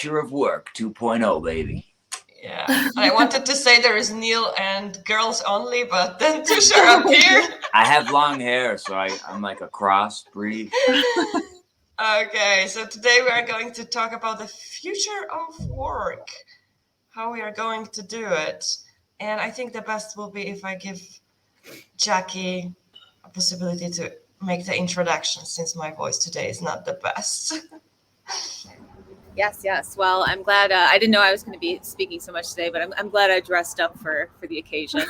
future of work 2.0, baby. Yeah, I wanted to say there is Neil and girls only, but then Tushar appeared. I have long hair, so I'm like a crossbreed. Okay, so today we are going to talk about the future of work, how we are going to do it. And I think the best will be if I give Jackie a possibility to make the introduction, since my voice today is not the best. Yes. Well, I'm glad. I didn't know I was going to be speaking so much today, but I'm glad I dressed up for the occasion.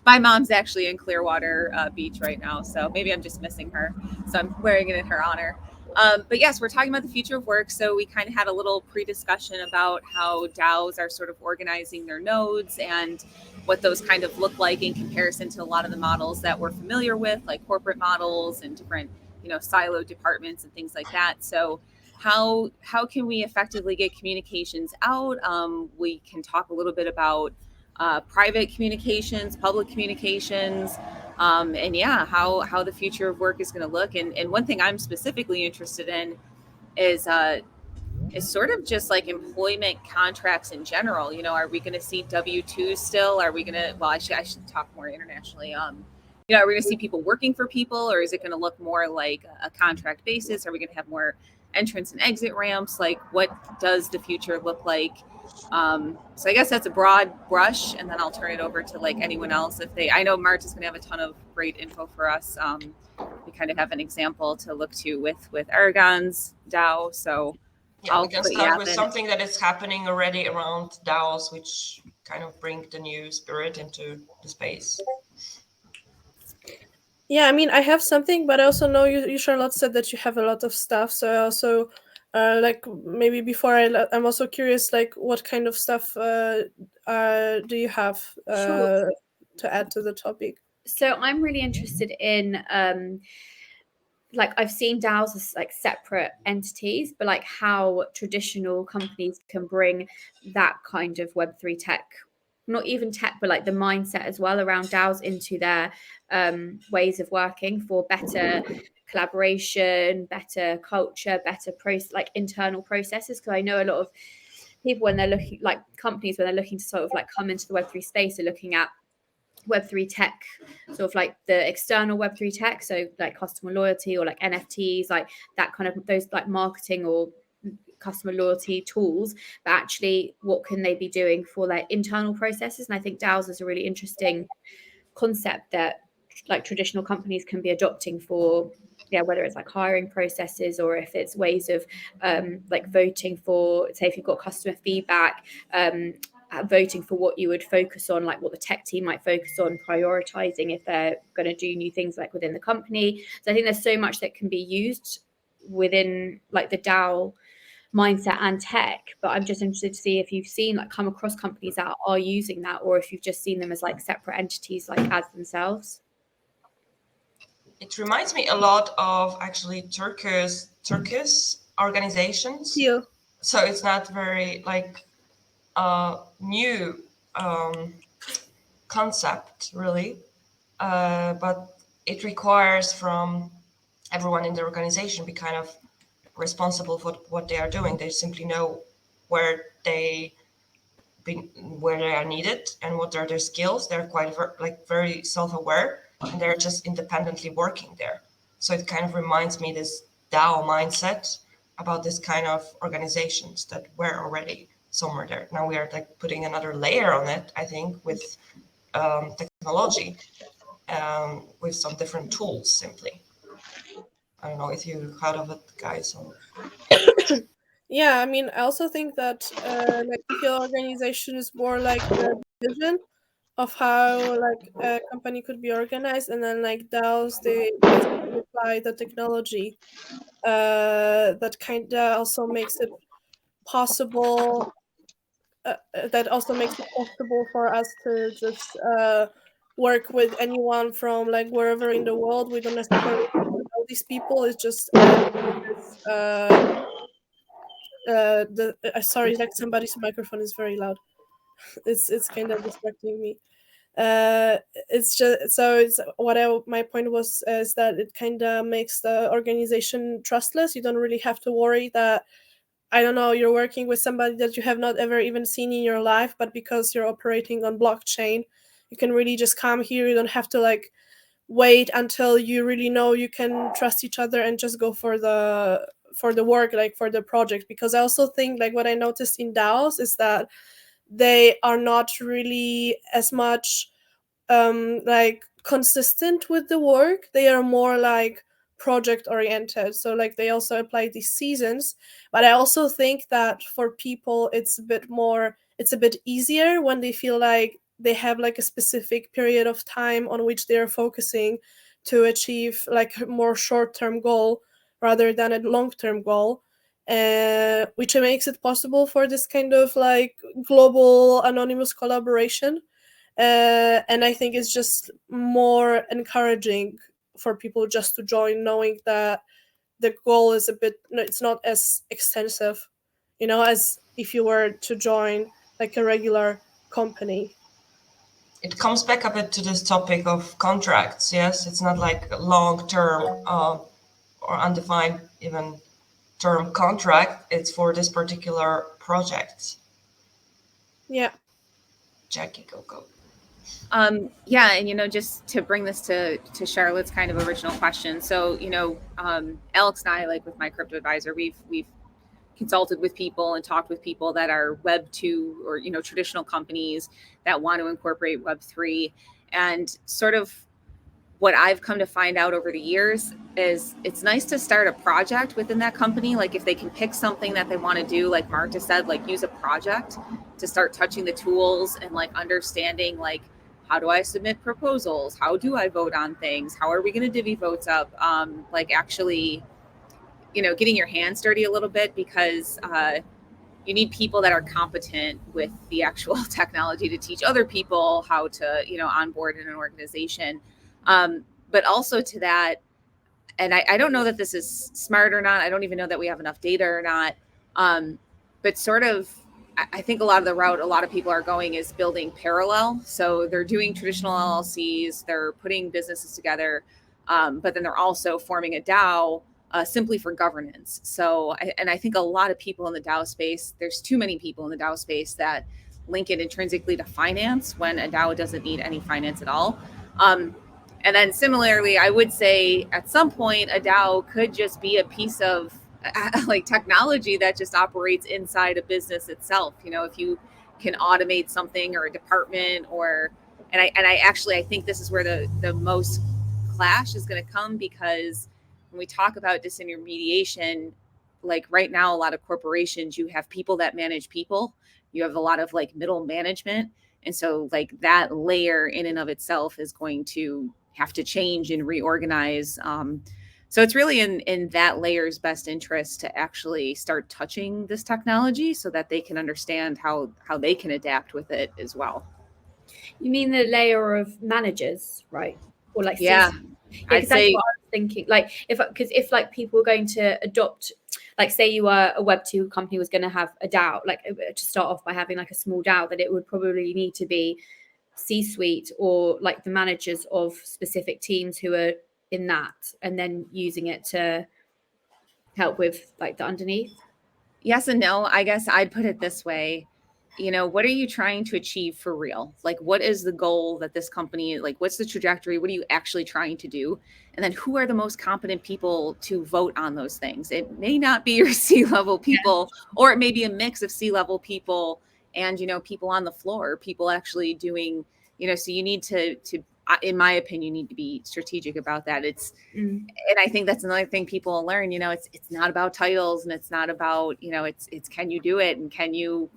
My mom's actually in Clearwater Beach right now, so maybe I'm just missing her. So I'm wearing it in her honor. But yes, we're talking about the future of work. So we kind of had a little pre-discussion about how DAOs are sort of organizing their nodes and what those kind of look like in comparison to a lot of the models that we're familiar with, like corporate models and different, silo departments and things like that. So how can we effectively get communications out? We can talk a little bit about private communications, public communications, and how the future of work is going to look. And one thing I'm specifically interested in is sort of just like employment contracts in general. Are we going to see W-2s still? Are we going to? Well, I should talk more internationally. Are we going to see people working for people, or is it going to look more like a contract basis? Are we going to have more entrance and exit ramps? Like, what does the future look like? So I guess that's a broad brush, and then I'll turn it over to like anyone else I know Marta's going to have a ton of great info for us. We kind of have an example to look to with Aragon's DAO. So yeah, we can start with something that is happening already around DAOs, which kind of bring the new spirit into the space. Yeah, I mean, I have something, but I also know you Charlotte, said that you have a lot of stuff. So I also, like, maybe before I'm also curious, like, what kind of stuff do you have Sure. to add to the topic? So I'm really interested in, like, I've seen DAOs as like separate entities, but like how traditional companies can bring that kind of Web3 tech, not even tech, but like the mindset as well around DAOs into their ways of working for better collaboration, better culture, better like internal processes. Because I know a lot of people, when they're looking, like companies, when they're looking to sort of like come into the Web3 space, are looking at Web3 tech, sort of like the external Web3 tech, so like customer loyalty or like NFTs, like that kind of, those like marketing or customer loyalty tools, but actually what can they be doing for their internal processes? And I think DAOs is a really interesting concept that like traditional companies can be adopting for, whether it's like hiring processes or if it's ways of like voting for, say, if you've got customer feedback, voting for what you would focus on, like what the tech team might focus on, prioritizing if they're going to do new things like within the company. So I think there's so much that can be used within like the DAO mindset and tech, but I'm just interested to see if you've seen, like, come across companies that are using that, or if you've just seen them as like separate entities, like as themselves. It reminds me a lot of actually Turkish organizations. Yeah. So it's not very like new concept really, but it requires from everyone in the organization be kind of responsible for what they are doing. They simply know where they are needed and what are their skills. They're quite very self-aware, and they're just independently working there. So it kind of reminds me this DAO mindset about this kind of organizations that were already somewhere there. Now we are like putting another layer on it, I think, with technology, with some different tools simply. I don't know if you heard of it, guys. Yeah, I mean, I also think that like skill organization is more like the vision of how like a company could be organized, and then like DAOs, they basically apply the technology that kind of also makes it possible. That also makes it possible for us to just work with anyone from like wherever in the world. We don't necessarily know these people. It's just sorry, like somebody's microphone is very loud. It's kind of distracting me. It's just, so it's my point was is that it kind of makes the organization trustless. You don't really have to worry that I don't know, you're working with somebody that you have not ever even seen in your life, but because you're operating on blockchain, you can really just come here. You don't have to like wait until you really know you can trust each other and just go for the work, like for the project. Because I also think like what I noticed in DAOs is that they are not really as much like consistent with the work. They are more like project oriented, so like they also apply these seasons. But I also think that for people it's a bit easier when they feel like they have like a specific period of time on which they are focusing to achieve like a more short-term goal rather than a long-term goal, which makes it possible for this kind of like global anonymous collaboration. And I think it's just more encouraging for people just to join, knowing that the goal is it's not as extensive, as if you were to join like a regular company. It comes back a bit to this topic of contracts. Yes, it's not like a long-term or undefined even term contract. It's for this particular project. Yeah. Jackie, go. Yeah, and just to bring this to Charlotte's kind of original question. So, Alex and I, like with my crypto advisor, we've consulted with people and talked with people that are Web 2 or traditional companies that want to incorporate Web 3. And sort of what I've come to find out over the years is it's nice to start a project within that company. Like if they can pick something that they want to do, like Marta said, like use a project to start touching the tools and like understanding like, how do I submit proposals? How do I vote on things? How are we going to divvy votes up? Like actually, getting your hands dirty a little bit, because you need people that are competent with the actual technology to teach other people how to, onboard in an organization. But also to that, and I don't know that this is smart or not. I don't even know that we have enough data or not. But sort of, I think a lot of the route a lot of people are going is building parallel. So they're doing traditional LLCs, they're putting businesses together, but then they're also forming a DAO simply for governance. So, I think a lot of people in the DAO space, there's too many people in the DAO space that link it intrinsically to finance when a DAO doesn't need any finance at all. And then similarly, I would say at some point, a DAO could just be a piece of like technology that just operates inside a business itself. If you can automate something or a department and I think this is where the most clash is going to come, because when we talk about disintermediation, like right now, a lot of corporations, you have people that manage people, you have a lot of like middle management. And so like that layer in and of itself is going to have to change and reorganize. So it's really in that layer's best interest to actually start touching this technology so that they can understand how they can adapt with it as well. You mean the layer of managers, right? Or like yeah, I'd say what I was thinking. Like if like people were going to adopt, like say you were a Web 2 company was going to have a DAO, like to start off by having like a small DAO, that it would probably need to be C-suite or like the managers of specific teams who are in that, and then using it to help with like the underneath. Yes and no. I guess I'd put it this way. What are you trying to achieve for real? Like, what is the goal that this company, like, what's the trajectory? What are you actually trying to do? And then who are the most competent people to vote on those things? It may not be your C-level people, or it may be a mix of C-level people and, people on the floor, people actually doing, so you need to, in my opinion, you need to be strategic about that. And I think that's another thing people learn, it's not about titles, and it's not about, it's can you do it, and can you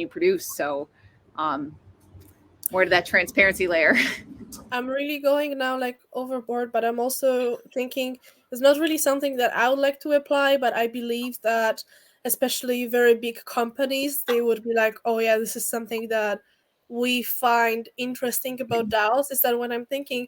produce? So more to that transparency layer. I'm really going now like overboard, but I'm also thinking it's not really something that I would like to apply, but I believe that especially very big companies, they would be like, oh yeah, this is something that we find interesting about DAOs, is that when I'm thinking,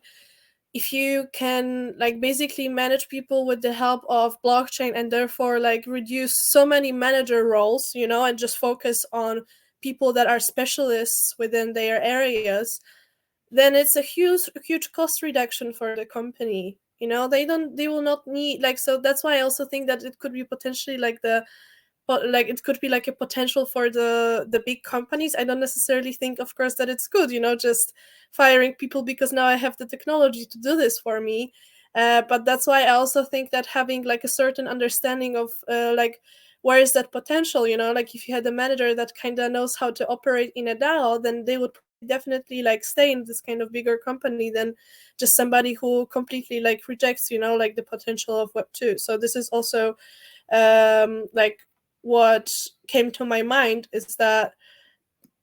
if you can like basically manage people with the help of blockchain and therefore like reduce so many manager roles, and just focus on people that are specialists within their areas, then it's a huge cost reduction for the company. They will not need like, so that's why I also think that it could be potentially like the like it could be like a potential for the big companies. I don't necessarily think, of course, that it's good, just firing people because now I have the technology to do this for me. But that's why I also think that having like a certain understanding of like where is that potential, like if you had a manager that kind of knows how to operate in a DAO, then they would definitely like stay in this kind of bigger company than just somebody who completely like rejects, like the potential of Web2. So this is also like what came to my mind is that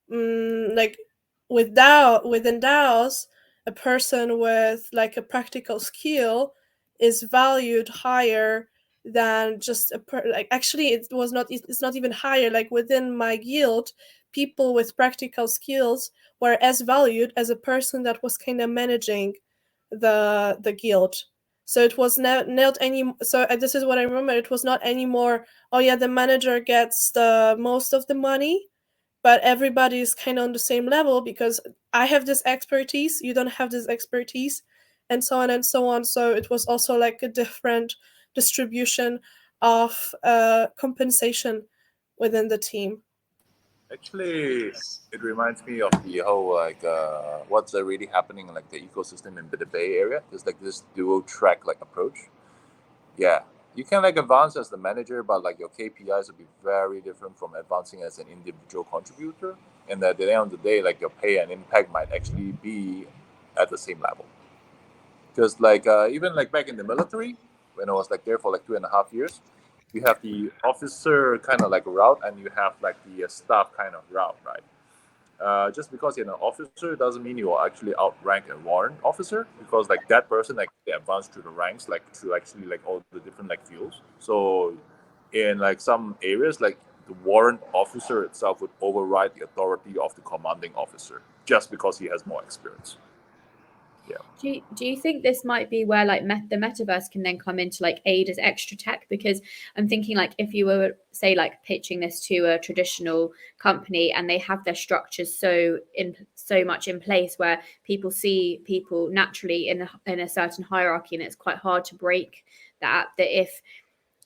like within DAOs, a person with like a practical skill is valued higher than just like actually it's not even higher. Like within my guild, people with practical skills were as valued as a person that was kind of managing the guild. So it was not any. So this is what I remember. It was not anymore. Oh yeah, the manager gets the most of the money, but everybody is kind of on the same level because I have this expertise, you don't have this expertise, and so on and so on. So it was also like a different distribution of compensation within the team. Actually, it reminds me of the whole like what's really happening in like the ecosystem in the Bay Area. There's like this dual track like approach. Yeah, you can like advance as the manager, but like your KPIs will be very different from advancing as an individual contributor. And at the end of the day, like your pay and impact might actually be at the same level. Because like even like back in the military, when I was like there for like 2.5 years, you have the officer kind of like route and you have like the staff kind of route, right? Just because you're an officer doesn't mean you will actually outrank a warrant officer, because like that person actually advanced through the ranks, like through actually like all the different like fields. So in like some areas, like the warrant officer itself would override the authority of the commanding officer just because he has more experience. Yeah. Do you think this might be where like the metaverse can then come into like aid as extra tech? Because I'm thinking like if you were say like pitching this to a traditional company and they have their structures so much in place where people see people naturally in a certain hierarchy and it's quite hard to break that if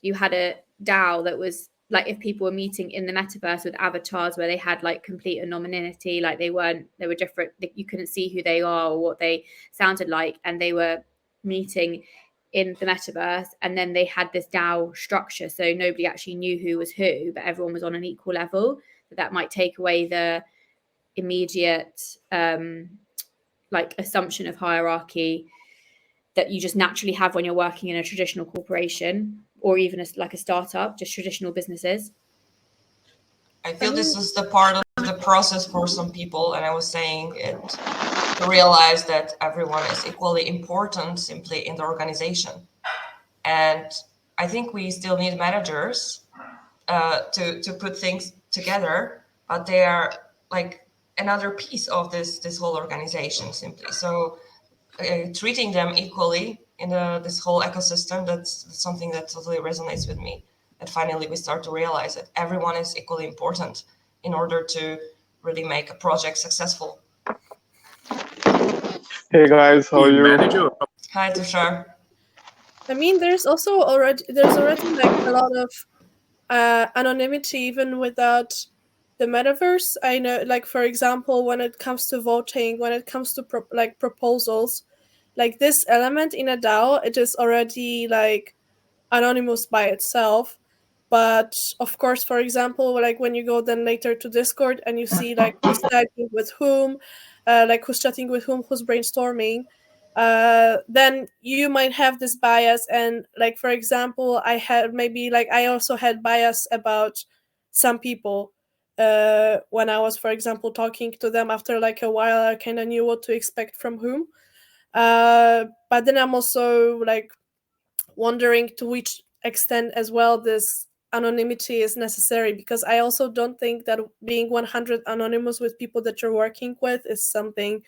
you had a DAO that was like if people were meeting in the metaverse with avatars where they had like complete anonymity, like they were different, you couldn't see who they are or what they sounded like, and they were meeting in the metaverse, and then they had this DAO structure, so nobody actually knew who was who, but everyone was on an equal level. That might take away the immediate like assumption of hierarchy that you just naturally have when you're working in a traditional corporation or even like a startup, just traditional businesses. I feel this is the part of the process for some people, and I was saying it to realize that everyone is equally important simply in the organization. And I think we still need managers to put things together, but they are like another piece of this whole organization simply. So treating them equally in this whole ecosystem, that's something that totally resonates with me. That finally we start to realize that everyone is equally important in order to really make a project successful. Hey guys, how are you? Manager. Hi, Tushar. I mean, there's already like a lot of anonymity even without the metaverse. I know, like for example, when it comes to voting, when it comes to proposals, like this element in a DAO, it is already like anonymous by itself. But of course, for example, like when you go then later to Discord and you see like who's typing with whom, like who's chatting with whom, who's brainstorming, then you might have this bias. And like for example, I also had bias about some people when I was, for example, talking to them. After like a while, I kind of knew what to expect from whom. But then I'm also like wondering to which extent as well this anonymity is necessary, because I also don't think that being 100 anonymous with people that you're working with is something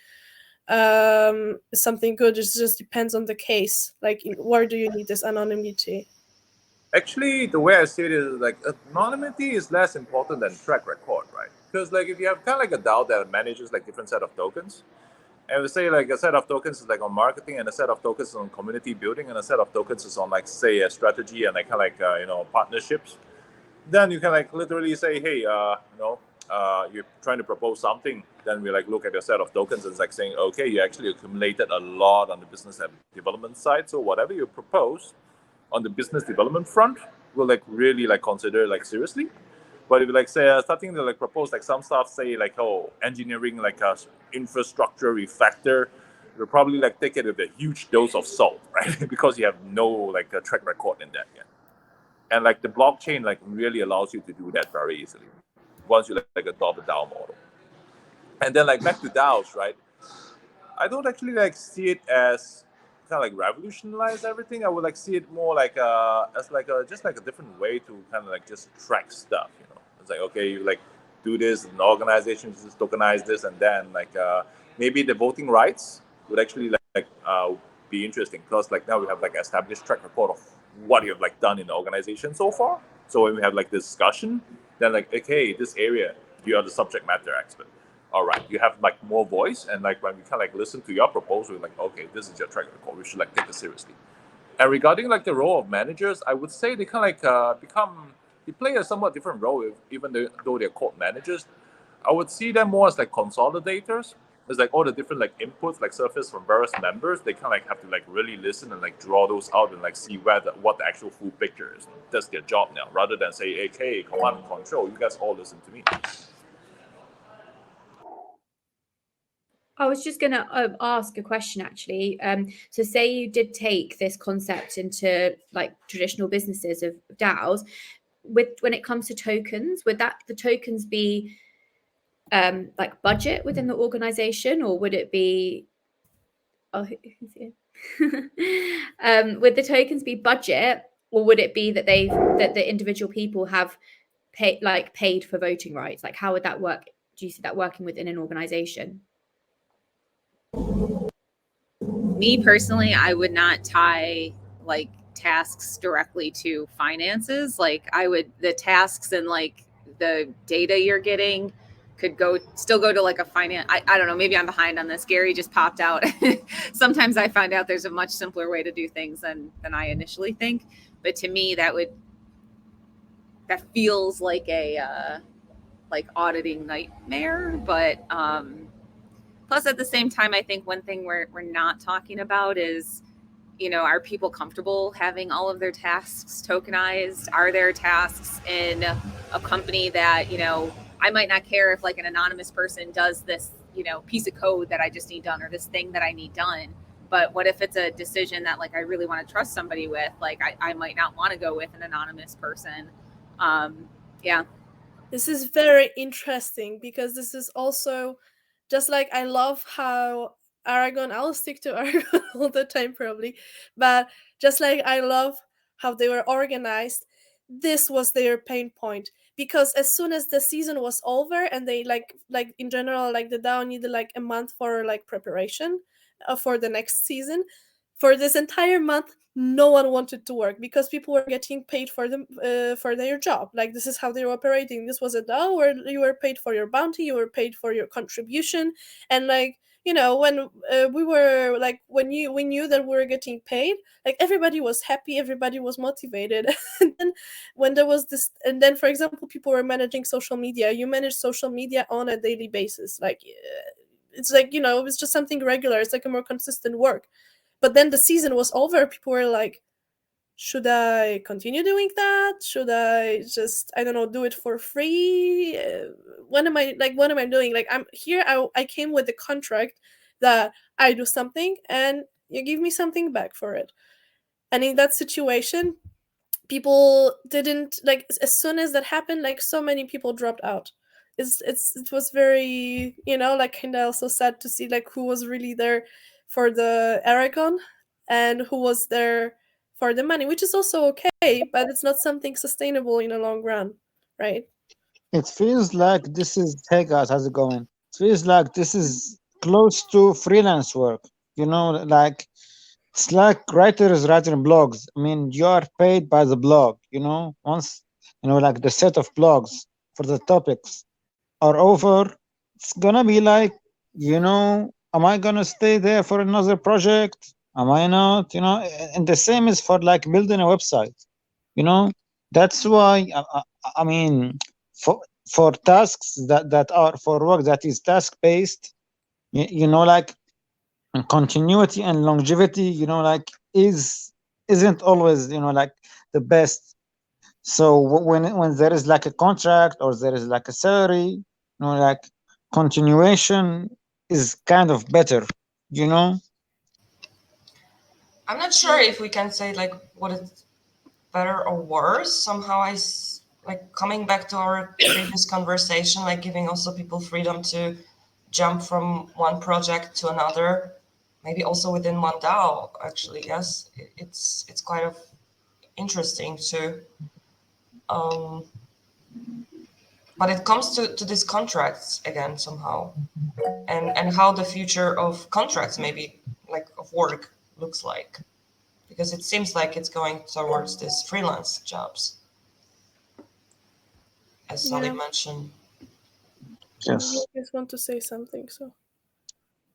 good. It just depends on the case. Like, where do you need this anonymity? Actually, the way I see it is like anonymity is less important than track record, right? Because like if you have kind of like a DAO that manages like different set of tokens, and we say like a set of tokens is like on marketing, and a set of tokens is on community building, and a set of tokens is on like say a strategy and like kind of like partnerships. then you can like literally say, hey, you're trying to propose something. Then we like look at your set of tokens and it's like saying, okay, you actually accumulated a lot on the business and development side. So whatever you propose on the business development front, we'll like really like consider like seriously. But if you like say starting to like propose like some stuff, say like engineering like a infrastructure refactor, you'll probably like take it with a huge dose of salt, right? Because you have no like a track record in that yet. And like the blockchain like really allows you to do that very easily once you like adopt the DAO model. And then like back to DAOs, right? I don't actually like see it as kind of like revolutionize everything. I would like see it more like as like just like a different way to kind of like just track stuff. It's like, okay, you like do this, and organization just tokenize this, and then like maybe the voting rights would actually be interesting because like now we have like established track record of what you have like done in the organization so far. So when we have like discussion, then like, okay, this area you are the subject matter expert. All right, you have like more voice, and like when we kind of like listen to your proposal, like, okay, this is your track record, we should like take it seriously. And regarding like the role of managers, I would say they kind of like they play a somewhat different role, even though they're called managers. I would see them more as like consolidators. It's like all the different like inputs like surface from various members. They kind of like have to like really listen and like draw those out and like see what the actual full picture is. That's their job now, rather than say, okay, command and control, you guys all listen to me. I was just going to ask a question, actually. So say you did take this concept into like traditional businesses of DAOs, when it comes to tokens, would the tokens be like budget within the organization, or would it be would the tokens be budget, or would it be that the individual people have paid for voting rights? Like, how would that work? Do you see that working within an organization? Me personally, I would not tie like tasks directly to finances. Like the tasks and like the data you're getting could still go to like a finance. I don't know, maybe I'm behind on this. Gary just popped out. Sometimes I find out there's a much simpler way to do things than I initially think. But to me, that feels like a like auditing nightmare. But plus, at the same time, I think one thing we're not talking about is, are people comfortable having all of their tasks tokenized? Are there tasks in a company that, I might not care if like an anonymous person does this, piece of code that I just need done or this thing that I need done. But what if it's a decision that like I really want to trust somebody with? Like I might not want to go with an anonymous person. Yeah. This is very interesting because this is also just like I love how Aragon, I'll stick to Aragon all the time probably, but just like I love how they were organized, this was their pain point. Because as soon as the season was over and they like in general, like the DAO needed like a month for like preparation for the next season, for this entire month, no one wanted to work because people were getting paid for them for their job. Like this is how they were operating. This was a DAO where you were paid for your bounty, you were paid for your contribution, and like when we were like we knew that we were getting paid, like everybody was happy, everybody was motivated. And then when there was this, and then for example, people were managing social media. You manage social media on a daily basis, like it's like it was just something regular. It's like a more consistent work. But then the season was over. People were like, should I continue doing that? Should I just, I don't know, do it for free? What am I doing? Like, I'm here. I came with a contract that I do something and you give me something back for it. And in that situation, people didn't, like, as soon as that happened, like so many people dropped out. It was very, like kind of also sad to see like who was really there for the Aragon and who was there for the money, which is also okay, but it's not something sustainable in the long run, right? It feels like this is, hey guys, how's it going? It feels like this is close to freelance work, like it's like writers writing blogs. I mean, you are paid by the blog, once, like the set of blogs for the topics are over, it's gonna be like, am I gonna stay there for another project? Am I not? And the same is for like building a website. That's why I mean, for tasks that are for work that is task based, you know, like continuity and longevity, you know, like isn't always, you know, like the best. So when there is like a contract or there is like a salary, you know, like continuation is kind of better, you know. I'm not sure if we can say like what is better or worse. Somehow like coming back to our previous conversation, like giving also people freedom to jump from one project to another, maybe also within one DAO. Actually, yes, it's quite of interesting too. But it comes to these contracts again somehow, and how the future of contracts maybe like of work looks like, because it seems like it's going towards these freelance jobs, as Sally Yeah. mentioned. Yes. You guys want to say something, so.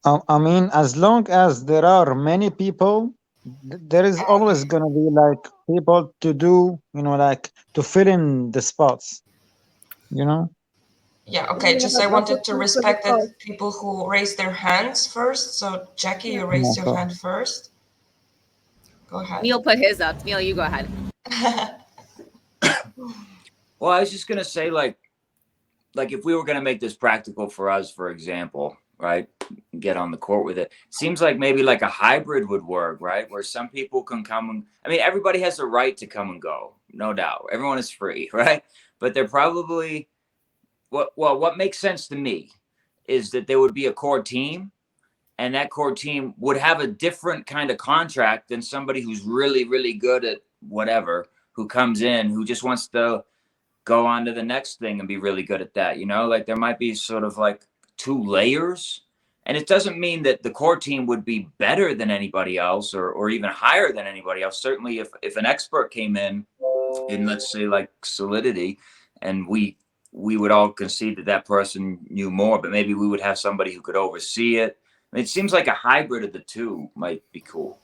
I mean, as long as there are many people, there is always gonna be like people to do, you know, like to fill in the spots, you know. Yeah, okay, Yeah, just but I also wanted to for the respect cause. that people who raised their hands first. So Jackie, Yeah. you Oh raised my your God. hand first. Go ahead. Neil put his up. Neil, you go ahead. Well, I was just gonna say, like if we were gonna make this practical for us, for example, right? Get on the court with it. Seems like maybe like a hybrid would work, right? Where some people can come and I mean, everybody has the right to come and go, no doubt. Everyone is free, right? But they're probably what makes sense to me is that there would be a core team, and that core team would have a different kind of contract than somebody who's really, really good at whatever, who comes in, who just wants to go on to the next thing and be really good at that. You know, like there might be sort of like two layers. And it doesn't mean that the core team would be better than anybody else or even higher than anybody else. Certainly, if an expert came in, let's say like Solidity, and we would all concede that that person knew more, but maybe we would have somebody who could oversee it. I mean, it seems like a hybrid of the two might be cool.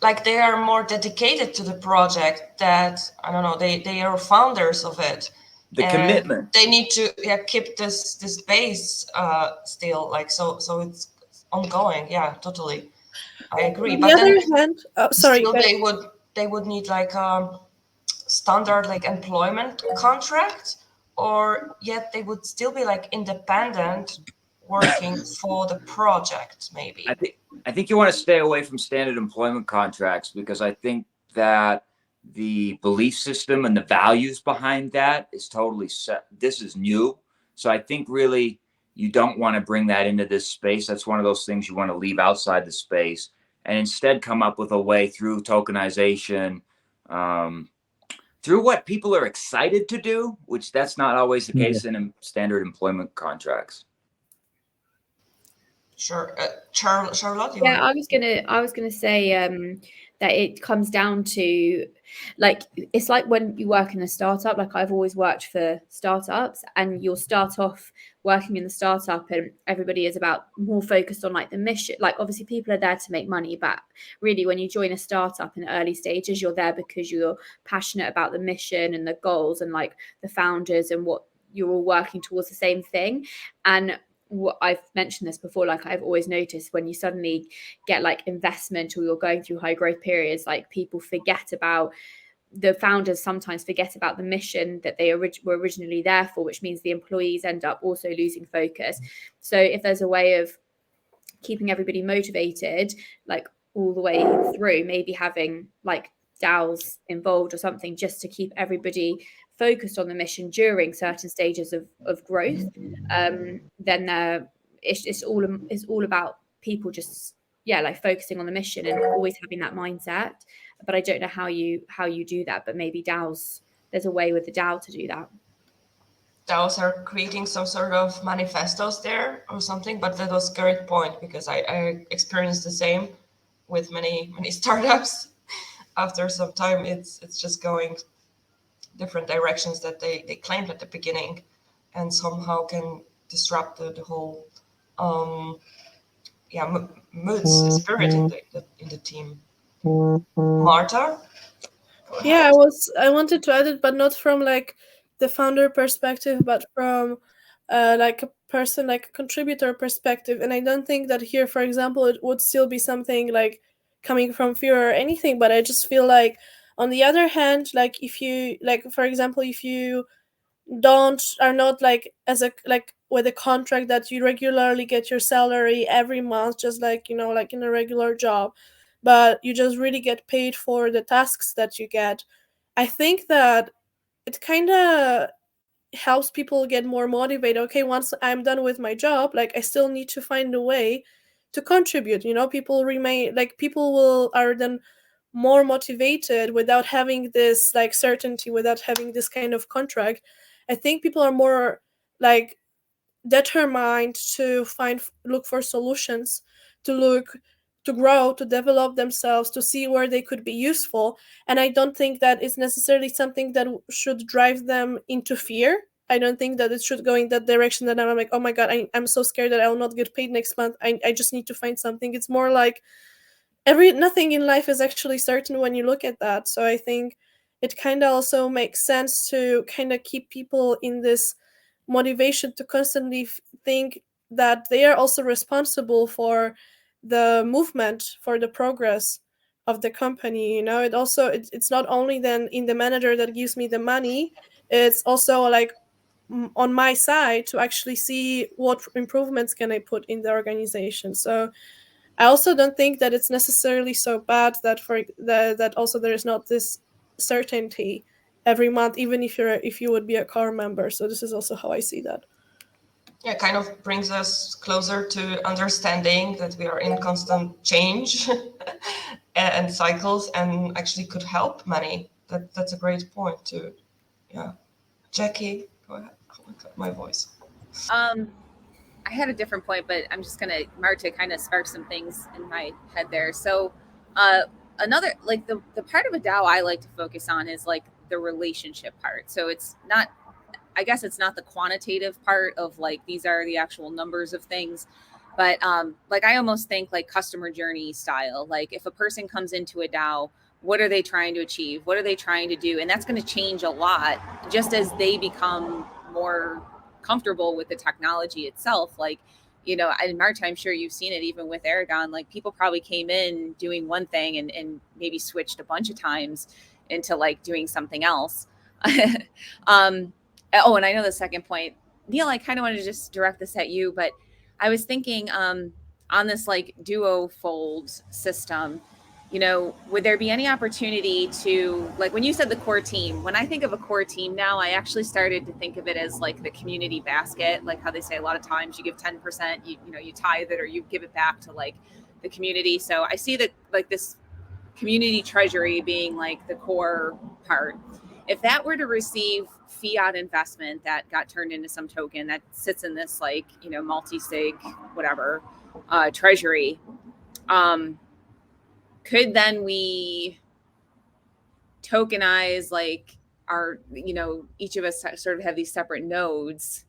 Like they are more dedicated to the project, that I don't know, they are founders of it. The And commitment. they need to keep this base still, like so it's ongoing. Yeah, totally. I agree. On But the then other hand, sorry, still guys. they would need like a standard like employment contract, or yet they would still be like independent working for the project maybe. I think you want to stay away from standard employment contracts, because I think that the belief system and the values behind that is totally set. This is new. So I think really you don't want to bring that into this space. That's one of those things you want to leave outside the space, and instead come up with a way through tokenization, through what people are excited to do, which that's not always the case in standard employment contracts. Sure. Charlotte, you Yeah, want I was gonna say that it comes down to, like, it's like when you work in a startup. Like, I've always worked for startups, and you'll start off working in the startup and everybody is about more focused on like the mission. Like, obviously people are there to make money, but really when you join a startup in the early stages, you're there because you're passionate about the mission and the goals and like the founders and what you're all working towards the same thing. And what I've mentioned this before, like I've always noticed when you suddenly get like investment or you're going through high growth periods, like people forget about, the founders sometimes forget about the mission that they were originally there for, which means the employees end up also losing focus. So if there's a way of keeping everybody motivated, like all the way through, maybe having like DAOs involved or something, just to keep everybody focused on the mission during certain stages of growth, then it's all about people just like focusing on the mission and always having that mindset. But I don't know how you do that, but maybe DAOs, there's a way with the DAO to do that. DAOs are creating some sort of manifestos there or something, but that was a great point, because I experienced the same with many startups. After some time, it's just going different directions that they claimed at the beginning, and somehow can disrupt the whole moods, the spirit in the team. Marta? Yeah, I wanted to add it, but not from like the founder perspective, but from like a person, like a contributor perspective. And I don't think that here, for example, it would still be something like coming from fear or anything, but I just feel like on the other hand, like if you like, for example, if you don't are not like as a like with a contract that you regularly get your salary every month, just like like in a regular job, but you just really get paid for the tasks that you get. I think that it kind of helps people get more motivated. Okay, once I'm done with my job, like I still need to find a way to contribute. People remain like people will are then more motivated without having this like certainty, without having this kind of contract. I think people are more like determined to look for solutions, to look to grow, to develop themselves, to see where they could be useful. And I don't think that it's necessarily something that should drive them into fear. I don't think that it should go in that direction, that I'm like, oh my god, I'm so scared that I will not get paid next month. I just need to find something. It's more like nothing in life is actually certain when you look at that. So I think it kind of also makes sense to kind of keep people in this motivation to constantly think that they are also responsible for the movement, for the progress of the company. It's not only then in the manager that gives me the money, it's also like on my side to actually see what improvements can I put in the organization. So I also don't think that it's necessarily so bad that that also there is not this certainty every month, even if you would be a core member. So this is also how I see that. Yeah, it kind of brings us closer to understanding that we are in constant change and cycles, and actually could help many. That's a great point too. Yeah, Jackie, go ahead. Oh my God, my voice. I had a different point, but I'm just gonna Marta kind of spark some things in my head there. So another like the part of a DAO I like to focus on is like the relationship part. So it's not, I guess it's not the quantitative part of like these are the actual numbers of things, but like I almost think like customer journey style. Like if a person comes into a DAO, what are they trying to achieve? What are they trying to do? And that's going to change a lot just as they become more comfortable with the technology itself. Like, in Marta, I'm sure you've seen it even with Aragon. Like people probably came in doing one thing and maybe switched a bunch of times into like doing something else. Oh, and I know the second point, Neil, I kind of wanted to just direct this at you, but I was thinking on this like duo fold system, would there be any opportunity to, like when you said the core team, when I think of a core team now, I actually started to think of it as like the community basket, like how they say a lot of times you give 10%, you tithe it or you give it back to like the community. So I see that like this community treasury being like the core part. If that were to receive fiat investment that got turned into some token that sits in this like multi-sig whatever treasury, could then we tokenize like our each of us sort of have these separate nodes.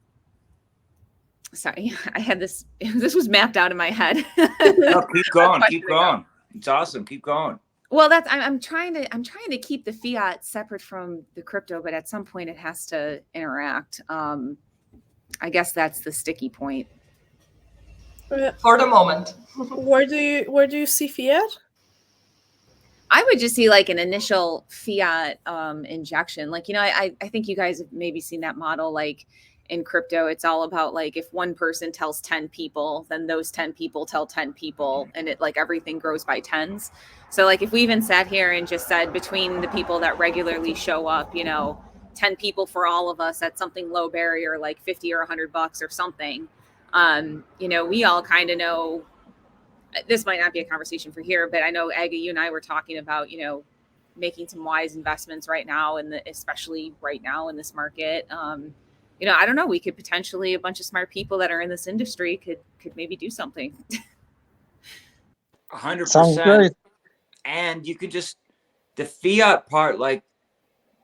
Sorry, I had this was mapped out in my head. No, keep going. It's awesome. Keep going. Well, that's I'm trying to keep the fiat separate from the crypto, but at some point it has to interact. I guess that's the sticky point. For the moment. Where do you see fiat? I would just see like an initial fiat injection. Like, I think you guys have maybe seen that model. Like in crypto, it's all about like if one person tells 10 people, then those 10 people tell 10 people, and it like everything grows by tens. So like if we even sat here and just said between the people that regularly show up, 10 people for all of us at something low barrier, like 50 or $100 or something, we all kind of know. This might not be a conversation for here, but I know Aga, you and I were talking about, making some wise investments right now, and especially right now in this market. I don't know. We could potentially, a bunch of smart people that are in this industry could maybe do something. 100%. And you could just the fiat part, like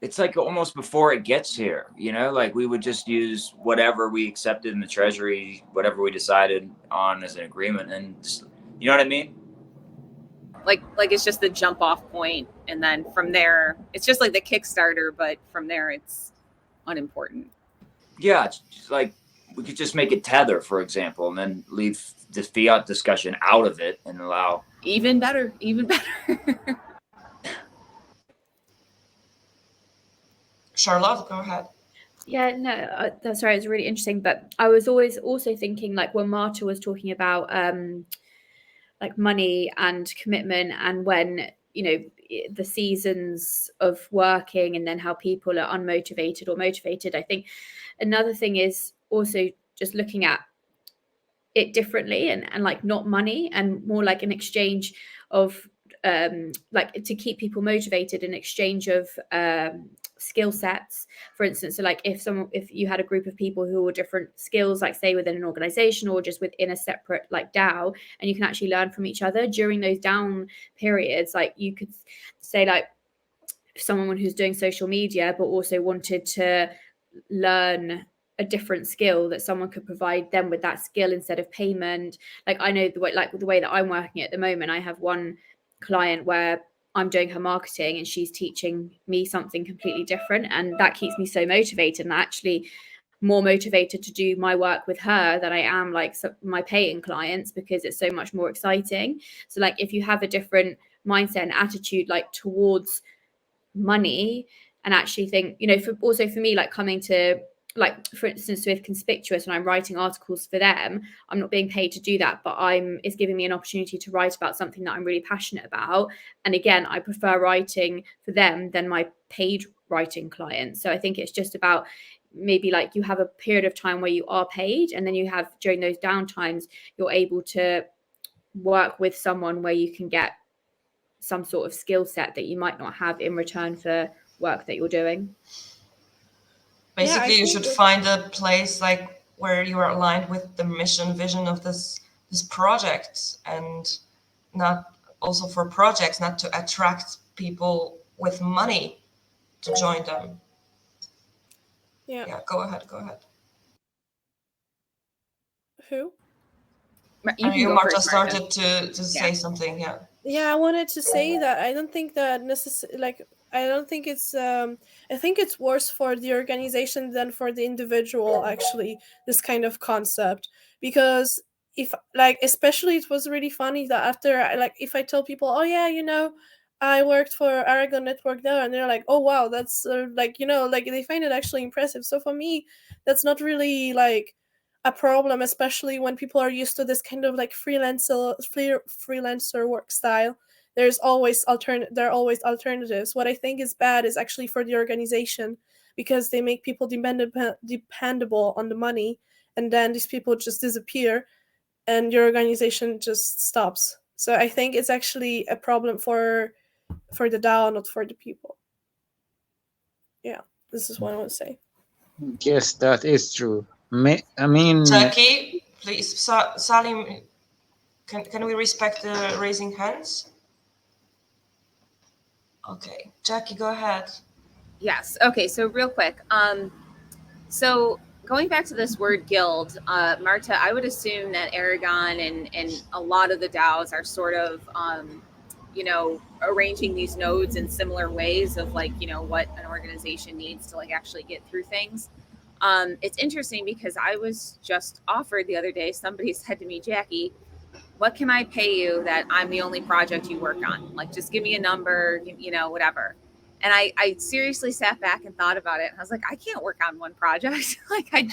it's like almost before it gets here, like we would just use whatever we accepted in the treasury, whatever we decided on as an agreement, and just, you know what I mean? like it's just the jump off point, and then from there it's just like the Kickstarter, but from there it's unimportant. Yeah, it's just like we could just make it Tether, for example, and then leave the fiat discussion out of it and allow. Even better. Charlotte, go ahead. Yeah, no, that's right. It's really interesting. But I was always also thinking, like when Marta was talking about like money and commitment, and when the seasons of working, and then how people are unmotivated or motivated. I think another thing is also just looking at it differently, and like not money, and more like an exchange of like to keep people motivated, an exchange of skill sets, for instance. So like if you had a group of people who were different skills, like say within an organization or just within a separate like DAO, and you can actually learn from each other during those down periods. Like you could say, like someone who's doing social media but also wanted to learn a different skill, that someone could provide them with that skill instead of payment. Like I know the way that I'm working at the moment, I have one client where I'm doing her marketing and she's teaching me something completely different, and that keeps me so motivated, and actually more motivated to do my work with her than I am like my paying clients, because it's so much more exciting. So like if you have a different mindset and attitude like towards money, and actually think, for me, like coming to, like for instance with Conspicuous, when I'm writing articles for them, I'm not being paid to do that, but it's giving me an opportunity to write about something that I'm really passionate about. And again, I prefer writing for them than my paid writing clients. So I think it's just about maybe like you have a period of time where you are paid, and then you have, during those downtimes, you're able to work with someone where you can get some sort of skill set that you might not have in return for work that you're doing. Basically, you should find a place like where you are aligned with the mission, vision of this project, and not also for projects, not to attract people with money to join them. Yeah, go ahead. Who? You Marta started to say something. Yeah, I wanted to say that I don't think that I don't think it's I think it's worse for the organization than for the individual, actually, this kind of concept. Because if like, especially, it was really funny that after if I tell people, oh yeah, I worked for Aragon Network now, and they're like, oh wow, that's like they find it actually impressive. So for me, that's not really like a problem, especially when people are used to this kind of like freelancer work style. There are always alternatives. What I think is bad is actually for the organization, because they make people dependable on the money, and then these people just disappear and your organization just stops. So I think it's actually a problem for the DAO, not for the people. Yeah, this is what I want to say. Yes, that is true. I mean, Jackie, please. Salim, can we respect the raising hands? Okay, Jackie, go ahead. Yes. Okay. So real quick. So going back to this word guild, Marta, I would assume that Aragon and a lot of the DAOs are sort of, arranging these nodes in similar ways of like, what an organization needs to like actually get through things. It's interesting because I was just offered the other day, somebody said to me, Jackie, what can I pay you that I'm the only project you work on? Like, just give me a number, whatever. And I seriously sat back and thought about it. And I was like, I can't work on one project. Like, I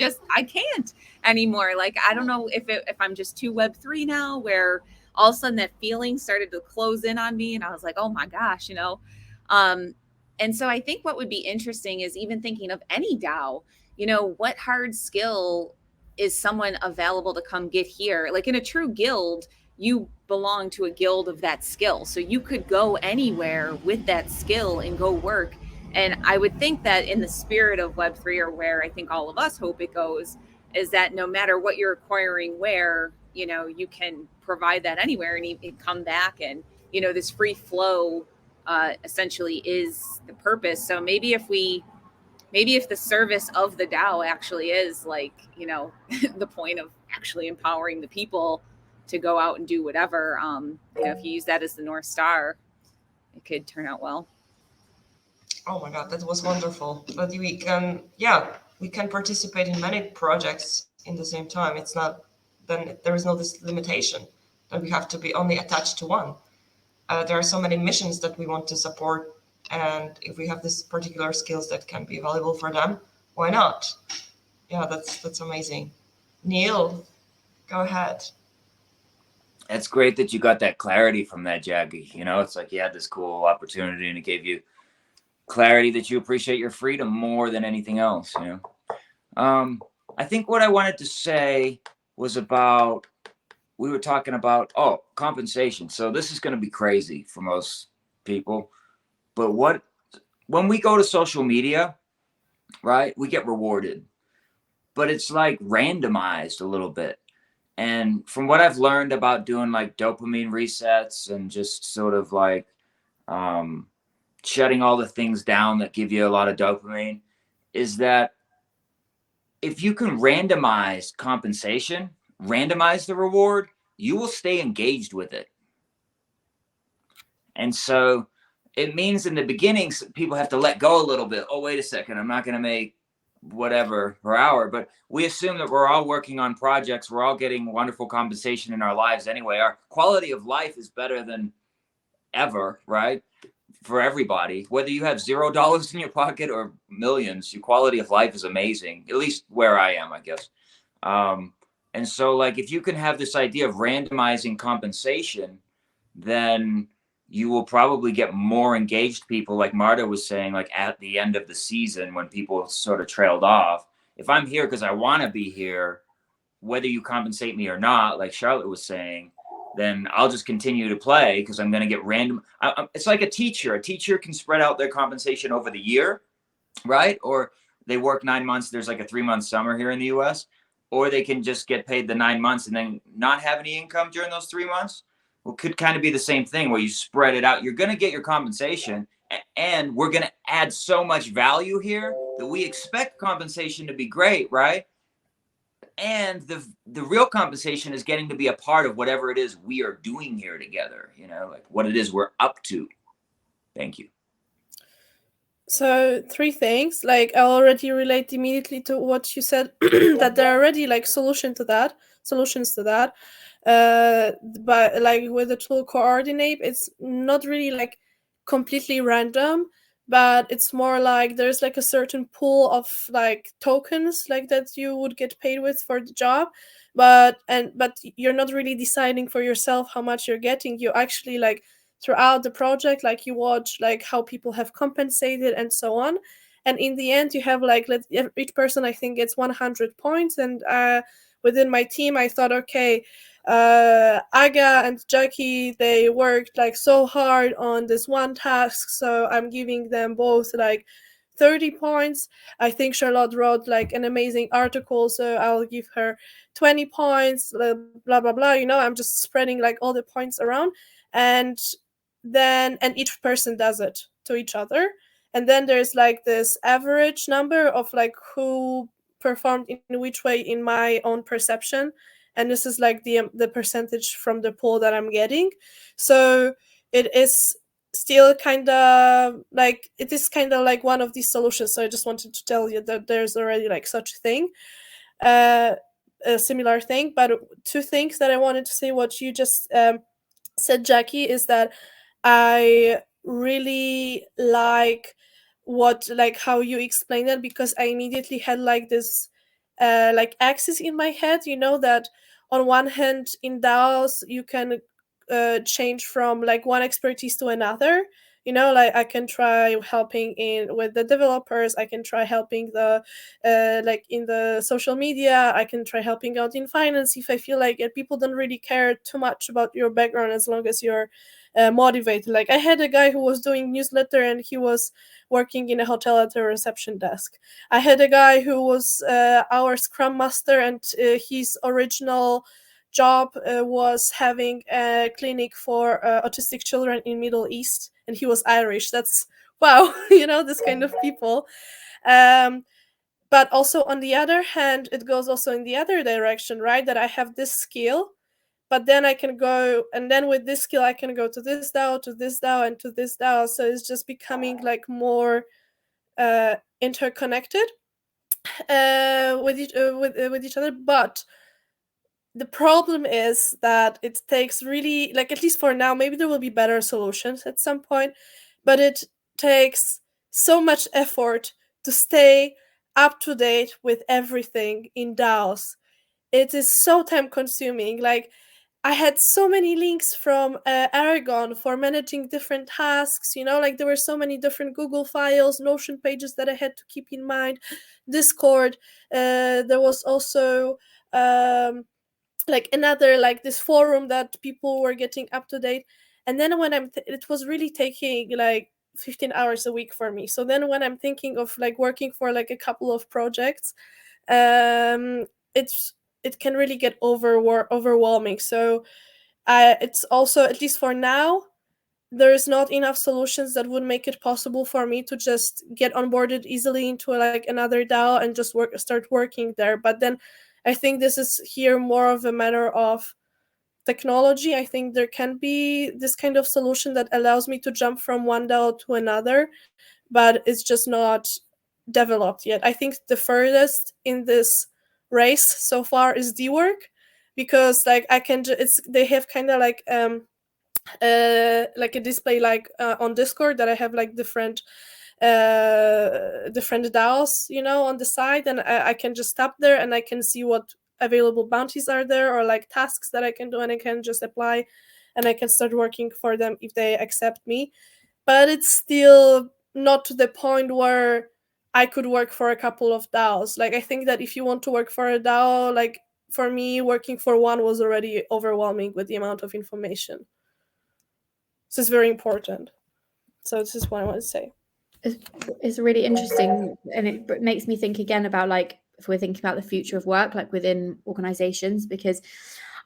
can't anymore. Like, I don't know if I'm just too Web3 now, where all of a sudden that feeling started to close in on me. And I was like, oh my gosh, and so I think what would be interesting is even thinking of any DAO, what hard skill is someone available to come get here? Like in a true guild, you belong to a guild of that skill. So you could go anywhere with that skill and go work. And I would think that in the spirit of Web3, or where I think all of us hope it goes, is that no matter what you're acquiring where, you can provide that anywhere and come back. And, this free flow essentially is the purpose. So maybe if the service of the DAO actually is like, the point of actually empowering the people to go out and do whatever. If you use that as the North Star, it could turn out well. Oh my God, that was wonderful. But we can participate in many projects in the same time. It's not, then there is no this limitation that we have to be only attached to one. There are so many missions that we want to support, and if we have this particular skills that can be valuable for them, why not? Yeah, that's amazing. Neil, go ahead. It's great that you got that clarity from that, Jackie. It's like you had this cool opportunity and it gave you clarity that you appreciate your freedom more than anything else. I think what I wanted to say was about, we were talking about, compensation. So this is going to be crazy for most people, but when we go to social media, right, we get rewarded, but it's like randomized a little bit. And from what I've learned about doing like dopamine resets and just sort of like shutting all the things down that give you a lot of dopamine, is that if you can randomize compensation, randomize the reward, you will stay engaged with it. And so it means in the beginning, people have to let go a little bit. Oh, wait a second, I'm not going to make whatever per hour, but we assume that we're all working on projects. We're all getting wonderful compensation in our lives anyway. Our quality of life is better than ever, right? For everybody, whether you have $0 in your pocket or millions, your quality of life is amazing, at least where I am, I guess. And so like, if you can have this idea of randomizing compensation, then you will probably get more engaged people, like Marta was saying, like at the end of the season when people sort of trailed off. If I'm here because I want to be here, whether you compensate me or not, like Charlotte was saying, then I'll just continue to play because I'm going to get random. It's like a teacher. A teacher can spread out their compensation over the year, right? Or they work 9 months. There's like a 3-month summer here in the US. Or they can just get paid the 9 months and then not have any income during those 3 months. Well, could kind of be the same thing where you spread it out. You're going to get your compensation, and we're going to add so much value here that we expect compensation to be great, right? And the real compensation is getting to be a part of whatever it is we are doing here together, like what it is we're up to. Thank you. So 3 things, like I already relate immediately to what you said, that there are already like solutions to that. But like with the tool Coordinate, it's not really like completely random, but it's more like there's like a certain pool of like tokens like that you would get paid with for the job, but you're not really deciding for yourself how much you're getting. You actually like throughout the project, like you watch like how people have compensated and so on, and in the end you have like each person I think gets 100 points. And within my team I thought, okay, Aga and Jackie, they worked like so hard on this one task, so I'm giving them both like 30 points. I think Charlotte wrote like an amazing article, so I'll give her 20 points, blah blah blah. I'm just spreading like all the points around, and each person does it to each other, and then there's like this average number of like who performed in which way in my own perception, and this is like the percentage from the pool that I'm getting. So it is still kind of like one of these solutions. So I just wanted to tell you that there's already like such a thing, a similar thing. But 2 things that I wanted to say, what you just said, Jackie, is that I really like how you explained it, because I immediately had like this like axis in my head, that on one hand in DAOs you can change from like one expertise to another. Like I can try helping with the developers, I can try helping the like in the social media, I can try helping out in finance if I feel like people don't really care too much about your background as long as you're motivated. Like I had a guy who was doing newsletter and he was working in a hotel at a reception desk. I had a guy who was our scrum master, and his original job was having a clinic for autistic children in Middle East, and he was Irish. That's wow. This kind of people. But also on the other hand, it goes also in the other direction, right? That I have this skill, but then I can go, and then with this skill I can go to this DAO, to this DAO, and to this DAO. So it's just becoming like more interconnected with each other. But the problem is that it takes really, like, at least for now, maybe there will be better solutions at some point, but it takes so much effort to stay up to date with everything in DAOs. It is so time consuming. Like, I had so many links from Aragon for managing different tasks, like there were so many different Google files, Notion pages that I had to keep in mind, Discord. There was also like another, like this forum that people were getting up to date. And then when it was really taking like 15 hours a week for me. So then when I'm thinking of like working for like a couple of projects, it can really get overwhelming. So it's also, at least for now, there's not enough solutions that would make it possible for me to just get onboarded easily into like another DAO and just start working there. But then I think this is here more of a matter of technology. I think there can be this kind of solution that allows me to jump from one DAO to another, but it's just not developed yet. I think the furthest in this race so far is D-Work, because like they have kind of like a display like on Discord that I have like different DAOs, on the side, and I can just tap there and I can see what available bounties are there, or like tasks that I can do, and I can just apply and I can start working for them if they accept me. But it's still not to the point where I could work for a couple of DAOs. Like, I think that if you want to work for a DAO, like for me, working for one was already overwhelming with the amount of information. So it's very important. So this is what I want to say. It's really interesting, and it makes me think again about, like, if we're thinking about the future of work, like within organizations, because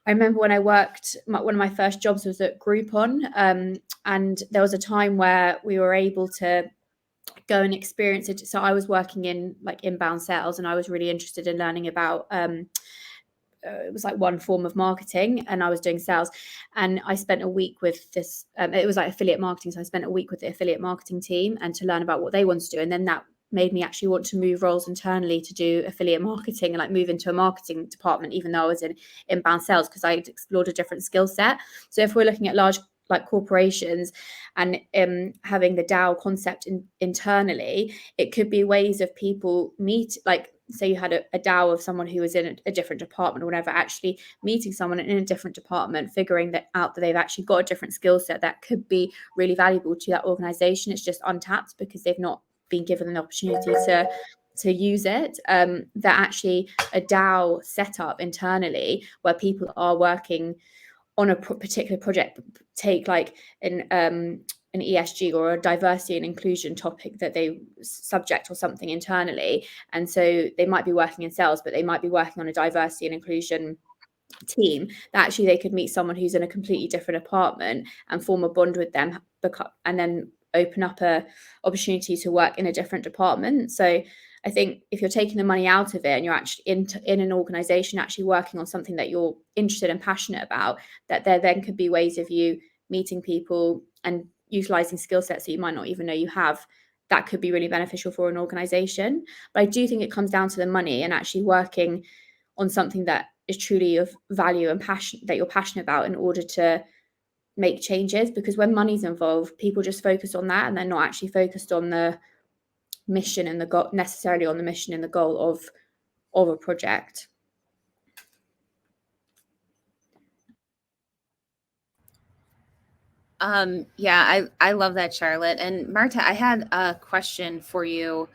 I remember when I worked, one of my first jobs was at Groupon, and there was a time where we were able to go and experience it. So I was working in like inbound sales, and I was really interested in learning about it was like one form of marketing, and I was doing sales, and I spent a week with this it was like affiliate marketing, so I spent a week with the affiliate marketing team and to learn about what they wanted to do, and then that made me actually want to move roles internally to do affiliate marketing and like move into a marketing department, even though I was in inbound sales, because I explored a different skill set. So if we're looking at large like corporations and having the DAO concept internally, it could be ways of people meet, like say you had a DAO of someone who was in a different department or whatever, actually meeting someone in a different department, figuring that out, that they've actually got a different skill set that could be really valuable to that organization. It's just untapped because they've not been given an opportunity to use it. That actually a DAO setup internally where people are working on a particular project, take like an ESG or a diversity and inclusion topic that they subject or something internally. And so they might be working in sales, but they might be working on a diversity and inclusion team, that actually they could meet someone who's in a completely different department and form a bond with them, and then open up a opportunity to work in a different department. So I think if you're taking the money out of it and you're actually in an organization actually working on something that you're interested and passionate about, that there then could be ways of you meeting people and utilizing skill sets that you might not even know you have, that could be really beneficial for an organization. But I do think it comes down to the money and actually working on something that is truly of value and passion, that you're passionate about, in order to make changes. Because when money's involved, people just focus on that and they're not actually focused on the mission and the goal, necessarily on the mission and the goal of a project. Yeah, I love that, Charlotte. And Marta, I had a question for you.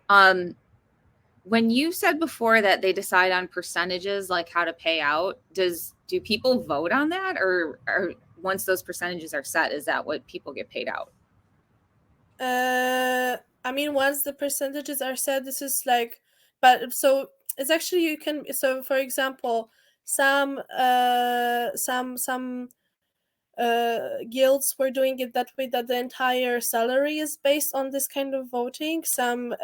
When you said before that they decide on percentages, like how to pay out, do people vote on that, or once those percentages are set, is that what people get paid out? I mean, once the percentages are set, this is like, but so it's actually, you can, so for example, some guilds were doing it that way, that the entire salary is based on this kind of voting. Some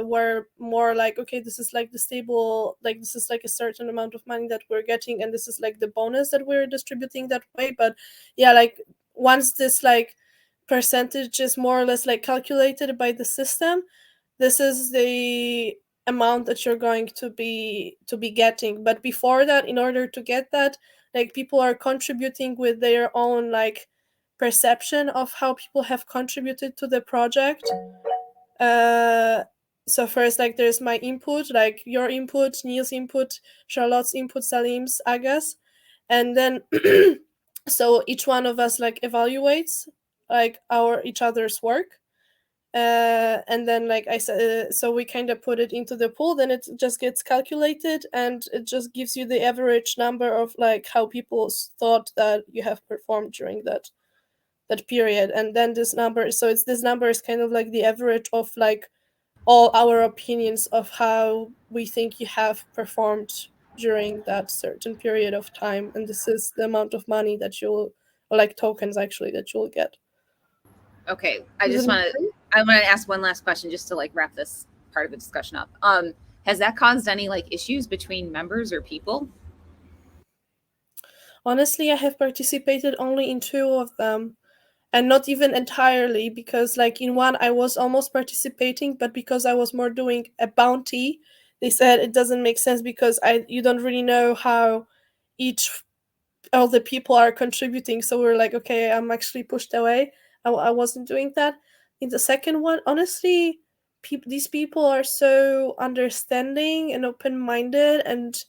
were more like, okay, this is like the stable, like this is like a certain amount of money that we're getting, and this is like the bonus that we're distributing that way. But yeah, like once this like percentage is more or less like calculated by the system, this is the amount that you're going to be getting. But before that, in order to get that, like people are contributing with their own like perception of how people have contributed to the project. So first, like there's my input, like your input, Neil's input, Charlotte's input, Salim's, Aga's, and then so each one of us like evaluates like each other's work, and then like I said, so we kind of put it into the pool, then it just gets calculated, and it just gives you the average number of like how people thought that you have performed during that period. And then this number is kind of like the average of like all our opinions of how we think you have performed during that certain period of time, and this is the amount of money that you'll, or like tokens actually, that you'll get. Okay, I want to ask one last question just to like wrap this part of the discussion up. Has that caused any like issues between members or people? Honestly, I have participated only in 2 of them, and not even entirely, because like in one I was almost participating, but because I was more doing a bounty, they said it doesn't make sense because you don't really know how all the people are contributing. So we're like, okay, I'm actually pushed away. I wasn't doing that. In the second one, honestly, these people are so understanding and open-minded, and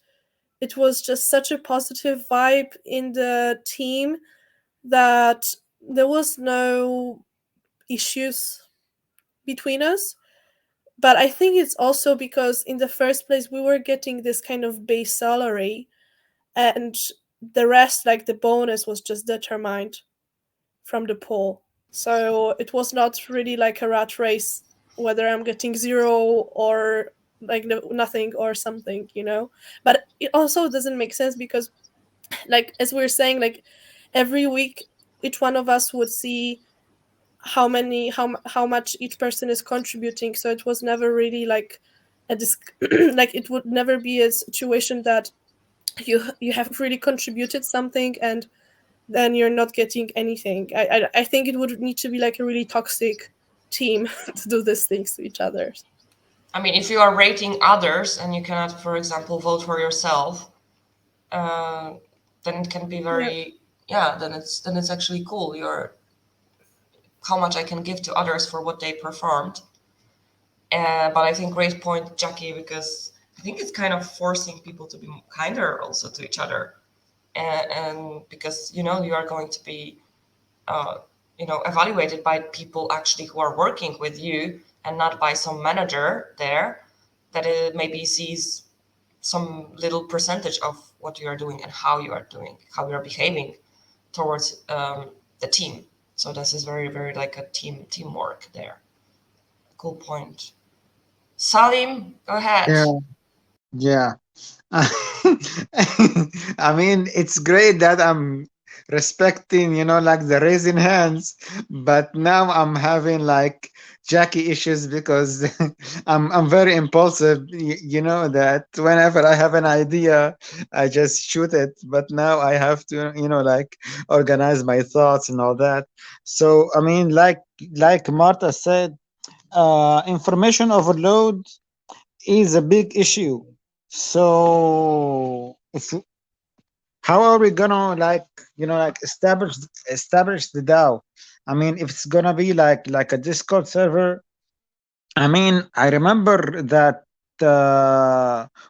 it was just such a positive vibe in the team that there was no issues between us. But I think it's also because in the first place we were getting this kind of base salary, and the rest, like the bonus, was just determined from the pool. So it was not really like a rat race whether I'm getting 0 or like nothing or something, you know. But it also doesn't make sense because, like as we were saying, like every week each one of us would see how much each person is contributing. So it was never really like like it would never be a situation that you have really contributed something and then you're not getting anything. I think it would need to be like a really toxic team to do these things to each other. I mean, if you are rating others and you cannot, for example, vote for yourself, then it can be very then it's actually cool. You're how much I can give to others for what they performed. But I think great point, Jackie, because I think it's kind of forcing people to be kinder also to each other. And because, you know, you are going to be, evaluated by people actually who are working with you and not by some manager there that maybe sees some little percentage of what you are doing and how you are doing, how you are behaving towards the team. So this is very, very like a teamwork there. Cool point. Salim, go ahead. Yeah. I mean, it's great that I'm respecting, like the raising hands, but now I'm having like Jackie issues because I'm very impulsive. You know that whenever I have an idea, I just shoot it. But now I have to, like organize my thoughts and all that. So I mean, like Marta said, information overload is a big issue. So how are we gonna establish the DAO? I mean, if it's gonna be like a Discord server, I mean, I remember that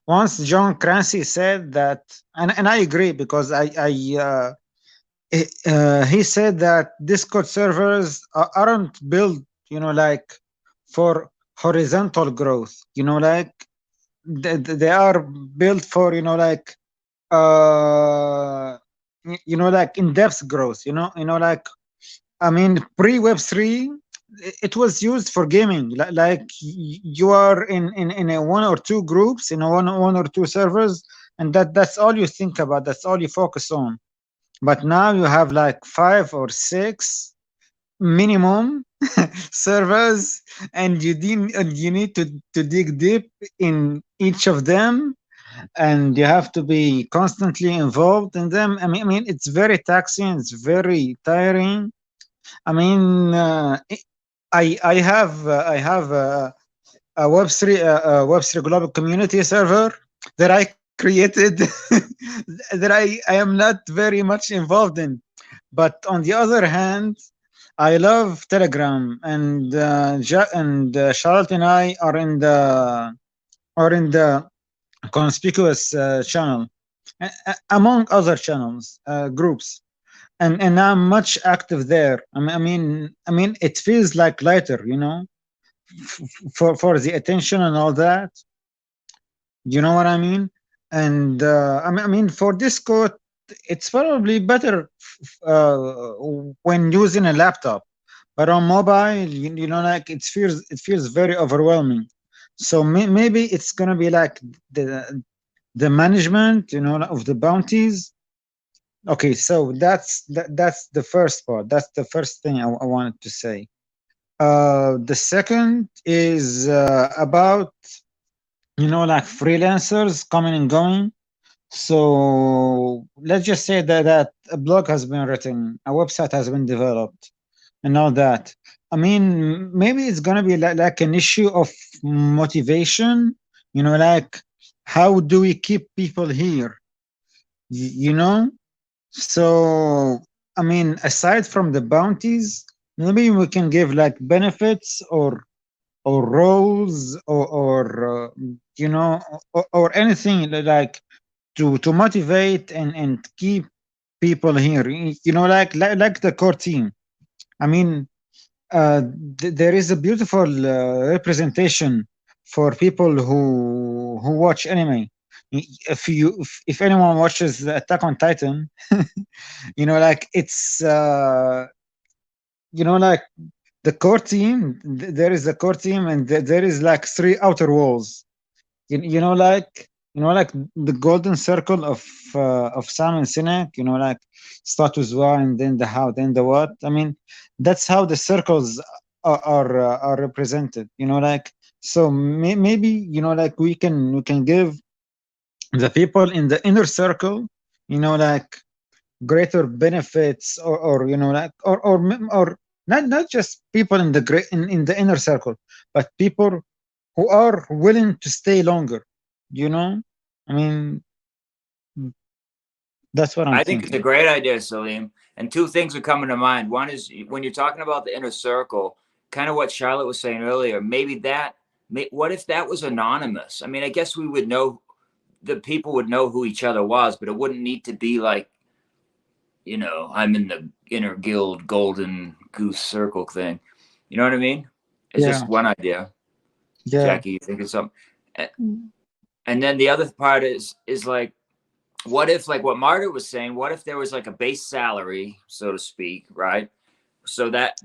once John Clancy said that, and I agree because he said that Discord servers aren't built, like for horizontal growth. Like they are built for like in-depth growth. Like I mean, pre-Web3, it was used for gaming. Like you are in a 1 or 2 groups, one or 2 servers, and that's all you think about. That's all you focus on. but now you have like 5 or 6 minimum servers, and you need to dig deep in each of them, and you have to be constantly involved in them. I mean, it's very taxing. It's very tiring. I mean, I have a Web3 global community server that I created that I am not very much involved in. But on the other hand, I love Telegram, and Charlotte and I are in the conspicuous channel, among other channels, groups, and I'm much active there. I mean, it feels like lighter, for the attention and all that. You know what I mean? And I mean, for Discord, it's probably better when using a laptop, but on mobile, like it feels very overwhelming. So maybe it's gonna be like the management, of the bounties. Okay, so that's the first part. That's the first thing I wanted to say. The second is about like freelancers coming and going. So let's just say that a blog has been written, a website has been developed, and all that. I mean, maybe it's gonna be like an issue of motivation. Like, how do we keep people here? You know. So I mean, aside from the bounties, maybe we can give like benefits or roles or or anything like to motivate and keep people here, like the core team. I mean, there is a beautiful representation for people who watch anime. If anyone watches Attack on Titan, like it's like the core team. There is a core team, and there is like 3 outer walls. Like the golden circle of Simon Sinek. Like status quo, and then the how, then the what. I mean, that's how the circles are represented. Like, so maybe like we can give the people in the inner circle, like greater benefits, or like or not just people in the in the inner circle, but people who are willing to stay longer. you know I mean, that's what I'm I think it's a thinking. great idea, Salim. And two things are coming to mind. One is when you're talking about the inner circle, kind of what Charlotte was saying earlier. Maybe what if that was anonymous? I mean, I guess we would know, the people would know who each other was, but it wouldn't need to be like, I'm in the inner guild golden goose circle thing. You know what I mean? It's Yeah, just one idea. yeah, Jackie, you think of something? And then the other part is like, what if, like what Marta was saying, what if there was like a base salary, so to speak, right? So that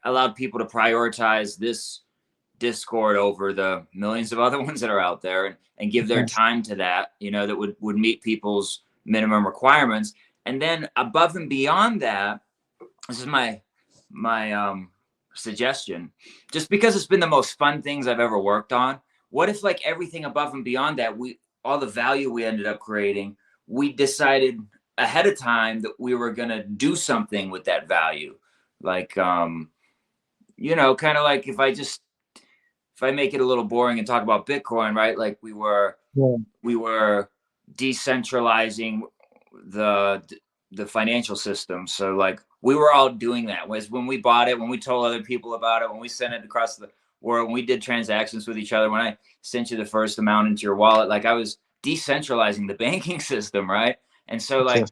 allowed people to prioritize this Discord over the millions of other ones that are out there, and give their yes, time to that, that would meet people's minimum requirements. And then above and beyond that, this is my suggestion, just because it's been the most fun things I've ever worked on. What if, like, everything above and beyond that, all the value we ended up creating, we decided ahead of time that we were going to do something with that value, like kind of like, if I make it a little boring and talk about Bitcoin, right? Like yeah, we were decentralizing the the financial system. So like we were all doing that. Was when we bought it, when we told other people about it, when we sent it across the world, when we did transactions with each other, when I sent you the first amount into your wallet, like I was decentralizing the banking system, right? And so okay,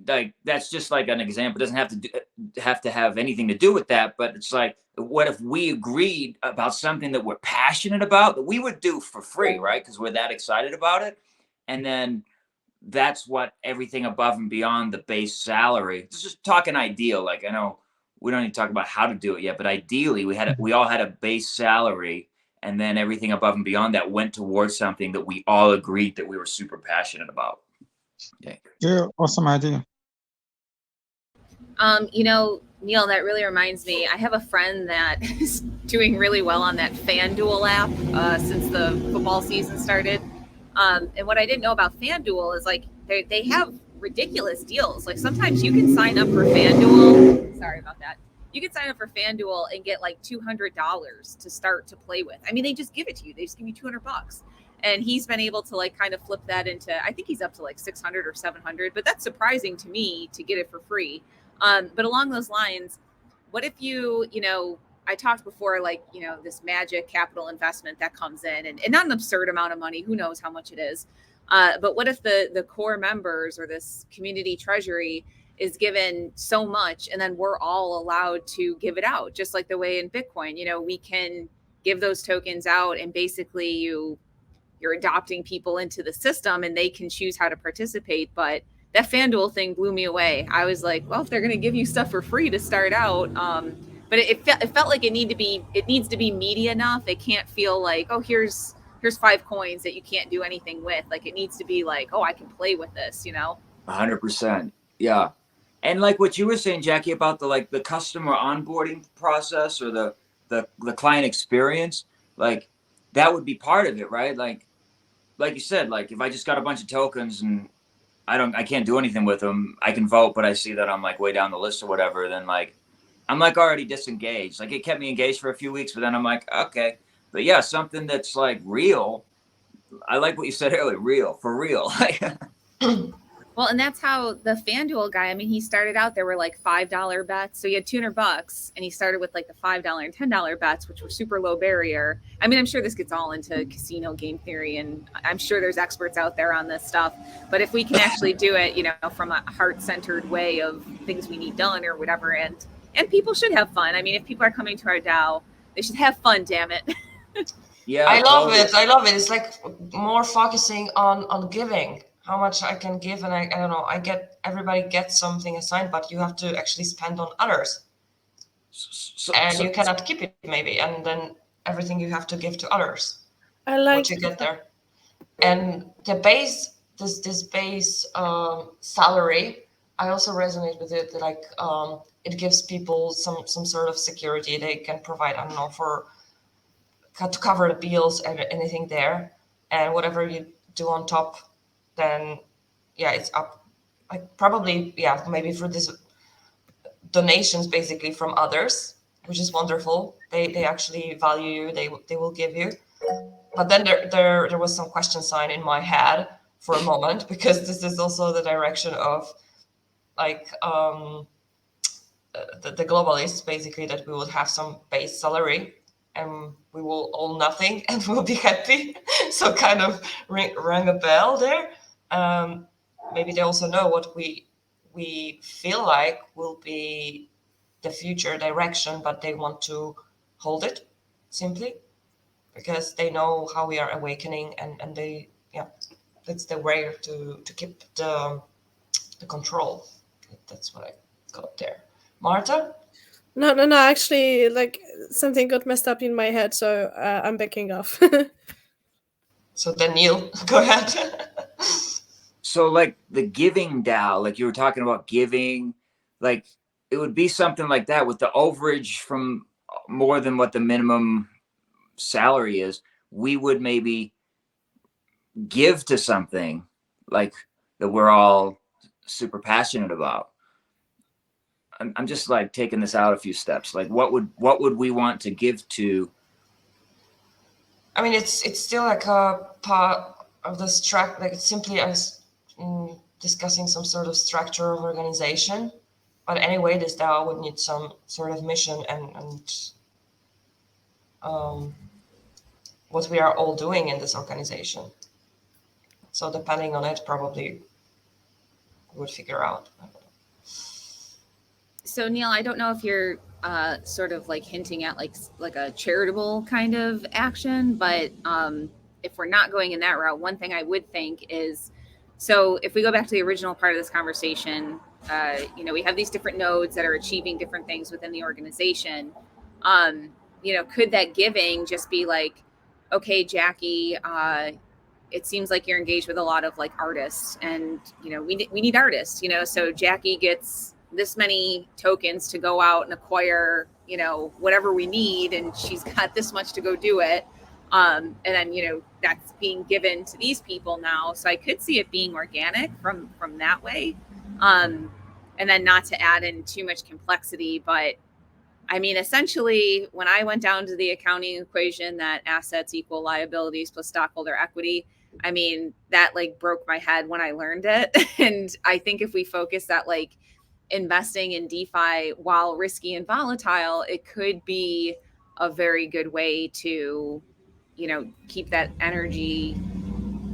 like that's just like an example. It doesn't have to have anything to do with that, but it's like, what if we agreed about something that we're passionate about, that we would do for free, right? Because we're that excited about it. And then that's what everything above and beyond the base salary. It's just talking ideal. Like, I know we don't need to talk about how to do it yet, but ideally we all had a base salary, and then everything above and beyond that went towards something that we all agreed that we were super passionate about. Yeah. yeah, awesome idea. Neil, that really reminds me. I have a friend that is doing really well on that FanDuel app since the football season started. And what I didn't know about FanDuel is like they have ridiculous deals. Like sometimes you can sign up for FanDuel. Sorry about that. You can sign up for FanDuel and get like $200 to start to play with. I mean, they just give it to you. They just give you $200. And he's been able to like kind of flip that into, I think he's up to like 600 or 700, but that's surprising to me to get it for free. But along those lines, what if I talked before, like, this magic capital investment that comes in and not an absurd amount of money, who knows how much it is. But what if the core members or this community treasury is given so much and then we're all allowed to give it out, just like the way in Bitcoin, we can give those tokens out and basically you're adopting people into the system and they can choose how to participate. But that FanDuel thing blew me away. I was like, well, if they're going to give you stuff for free to start out, but it felt like it needs to be meaty enough. It can't feel like, oh, here's 5 coins that you can't do anything with. Like it needs to be like, oh, I can play with this, 100%. Yeah. And like what you were saying, Jackie, about the customer onboarding process or the client experience, like that would be part of it, right? Like you said, like if I just got a bunch of tokens and I can't do anything with them, I can vote, but I see that I'm like way down the list or whatever, then like I'm like already disengaged. Like it kept me engaged for a few weeks, but then I'm like, okay. But yeah, something that's like real. I like what you said earlier, real, for real. Well, and that's how the FanDuel guy, I mean, he started out, there were like $5 bets. So he had $200 and he started with like the $5 and $10 bets, which were super low barrier. I mean, I'm sure this gets all into casino game theory and I'm sure there's experts out there on this stuff. But if we can actually do it, from a heart-centered way of things we need done or whatever, and people should have fun. I mean, if people are coming to our DAO, they should have fun, damn it. Yeah. I love it. It's like more focusing on giving. How much I can give, and I don't know. Everybody gets something assigned, but you have to actually spend on others, and you cannot keep it maybe, and then everything you have to give to others. I like what you get there, and the base, this base salary. I also resonate with it. Like it gives people some sort of security they can provide. I don't know, to cover the bills and anything there, and whatever you do on top. Then it's up, like probably maybe through these donations basically from others, which is wonderful. They actually value you, they will give you. But then there was some question sign in my head for a moment, because this is also the direction of like the globalists, basically, that we would have some base salary and we will own nothing and we'll be happy. So kind of rang a bell there. Maybe they also know what we feel like will be the future direction, but they want to hold it simply because they know how we are awakening, and they that's the way to keep the control. That's what I got there. Marta? No. Actually, like something got messed up in my head, so I'm backing off. So then Neil, go ahead. So like the giving DAO, like you were talking about giving, like it would be something like that with the overage from more than what the minimum salary is. We would maybe give to something like that we're all super passionate about. I'm just like taking this out a few steps. Like what would we want to give to? I mean, it's still like a part of the structure. Like it's simply as discussing some sort of structure of organization. But anyway, this DAO would need some sort of mission and what we are all doing in this organization. So depending on it, probably would figure out. So Neil, I don't know if you're sort of like hinting at like a charitable kind of action, but if we're not going in that route, one thing I would think is, so if we go back to the original part of this conversation, we have these different nodes that are achieving different things within the organization. Could that giving just be like, okay, Jackie, it seems like you're engaged with a lot of like artists, and we need artists, so Jackie gets this many tokens to go out and acquire, you know, whatever we need, and she's got this much to go do it. And then, you know, that's being given to these people now. So I could see it being organic from that way. And then not to add in too much complexity, but I mean, essentially, when I went down to the accounting equation that assets equal liabilities plus stockholder equity, I mean, that like broke my head when I learned it. And I think if we focus that like investing in DeFi, while risky and volatile, it could be a very good way to, you know, keep that energy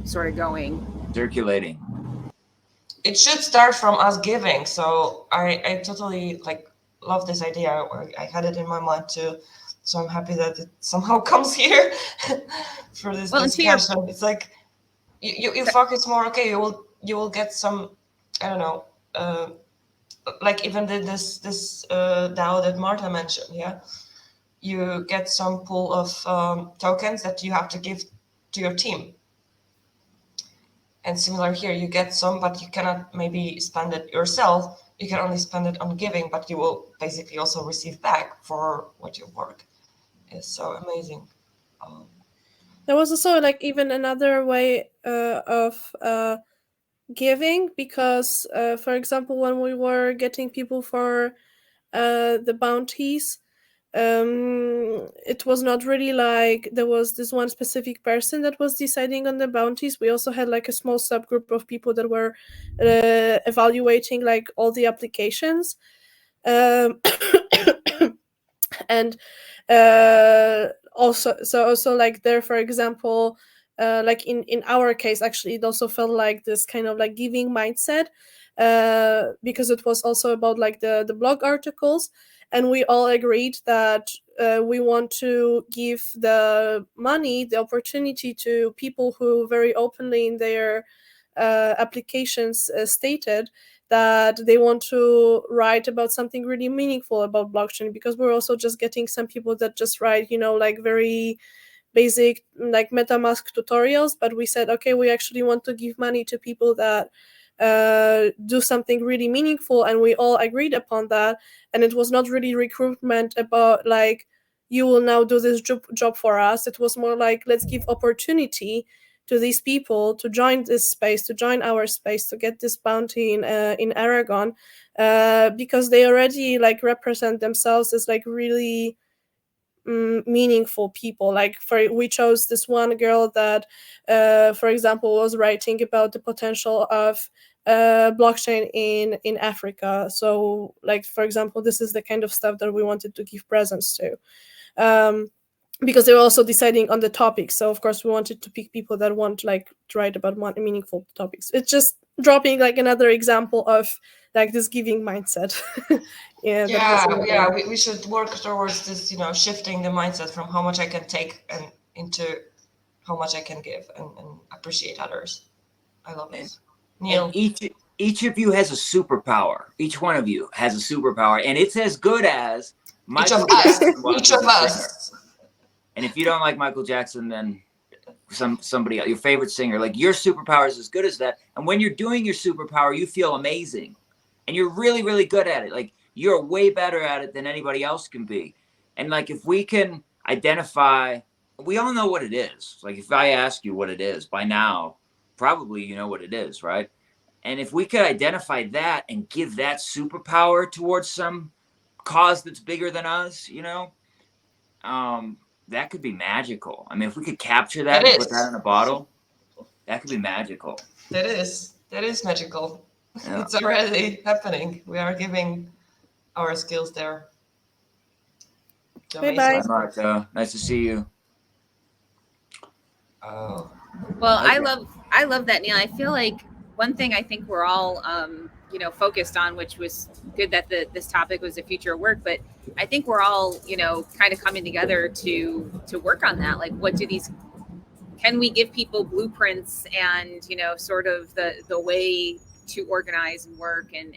sort of going. Circulating. It should start from us giving. So I totally like love this idea. I had it in my mind too. So I'm happy that it somehow comes here for this discussion. It's like you focus more. Okay, you will get some, I don't know, like even this DAO that Marta mentioned. Yeah, you get some pool of tokens that you have to give to your team. And similar here, you get some, but you cannot maybe spend it yourself. You can only spend it on giving, but you will basically also receive back for what you work. It's so amazing. There was also like even another way of giving, because for example, when we were getting people for the bounties, it was not really like there was this one specific person that was deciding on the bounties. We also had like a small subgroup of people that were evaluating like all the applications, and also like there, for example, like in our case, actually it also felt like this kind of like giving mindset, because it was also about like the blog articles. And we all agreed that we want to give the money, the opportunity to people who very openly in their applications stated that they want to write about something really meaningful about blockchain, because we're also just getting some people that just write, you know, like very basic like MetaMask tutorials. But we said, okay, we actually want to give money to people that do something really meaningful, and we all agreed upon that. And it was not really recruitment about like, you will now do this job for us. It was more like, let's give opportunity to these people to join this space, to join our space, to get this bounty in Aragon, because they already like represent themselves as like really meaningful people. Like we chose this one girl that for example was writing about the potential of blockchain in Africa. So like, for example, this is the kind of stuff that we wanted to give presence to, because they were also deciding on the topic. So of course we wanted to pick people that want like to write about meaningful topics. It's just dropping like another example of like this giving mindset. We should work towards this, you know, shifting the mindset from how much I can take and into how much I can give and appreciate others. I love this. Neil, and each of you has a superpower. Each one of you has a superpower, and it's as good as Michael Jackson was. Each of us. And if you don't like Michael Jackson, then somebody else, your favorite singer, like your superpower is as good as that. And when you're doing your superpower, you feel amazing, and you're really, really good at it. Like you're way better at it than anybody else can be. And like if we can identify, we all know what it is. Like if I ask you what it is by now, probably you know what it is, right? And if we could identify that and give that superpower towards some cause that's bigger than us, you know, that could be magical. I mean, if we could capture that and put that in a bottle, that could be magical. That is magical. Yeah. It's already happening. We are giving our skills there. Bye, Marta. Nice to see you. Oh. Well, okay. I love that, Neil. I feel like one thing I think we're all you know, focused on, which was good that this topic was the future of work, but I think we're all, you know, kind of coming together to work on that. Like, what do these, can we give people blueprints and, you know, sort of the way to organize and work and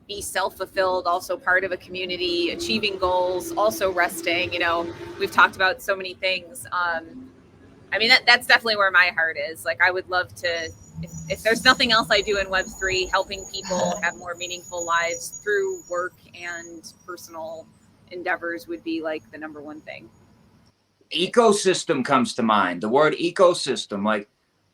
be self-fulfilled, also part of a community, achieving goals, also resting, you know, we've talked about so many things. I mean, that's definitely where my heart is. Like, I would love to if there's nothing else I do in Web3, helping people have more meaningful lives through work and personal endeavors would be like the number one thing. Ecosystem comes to mind. The word ecosystem, like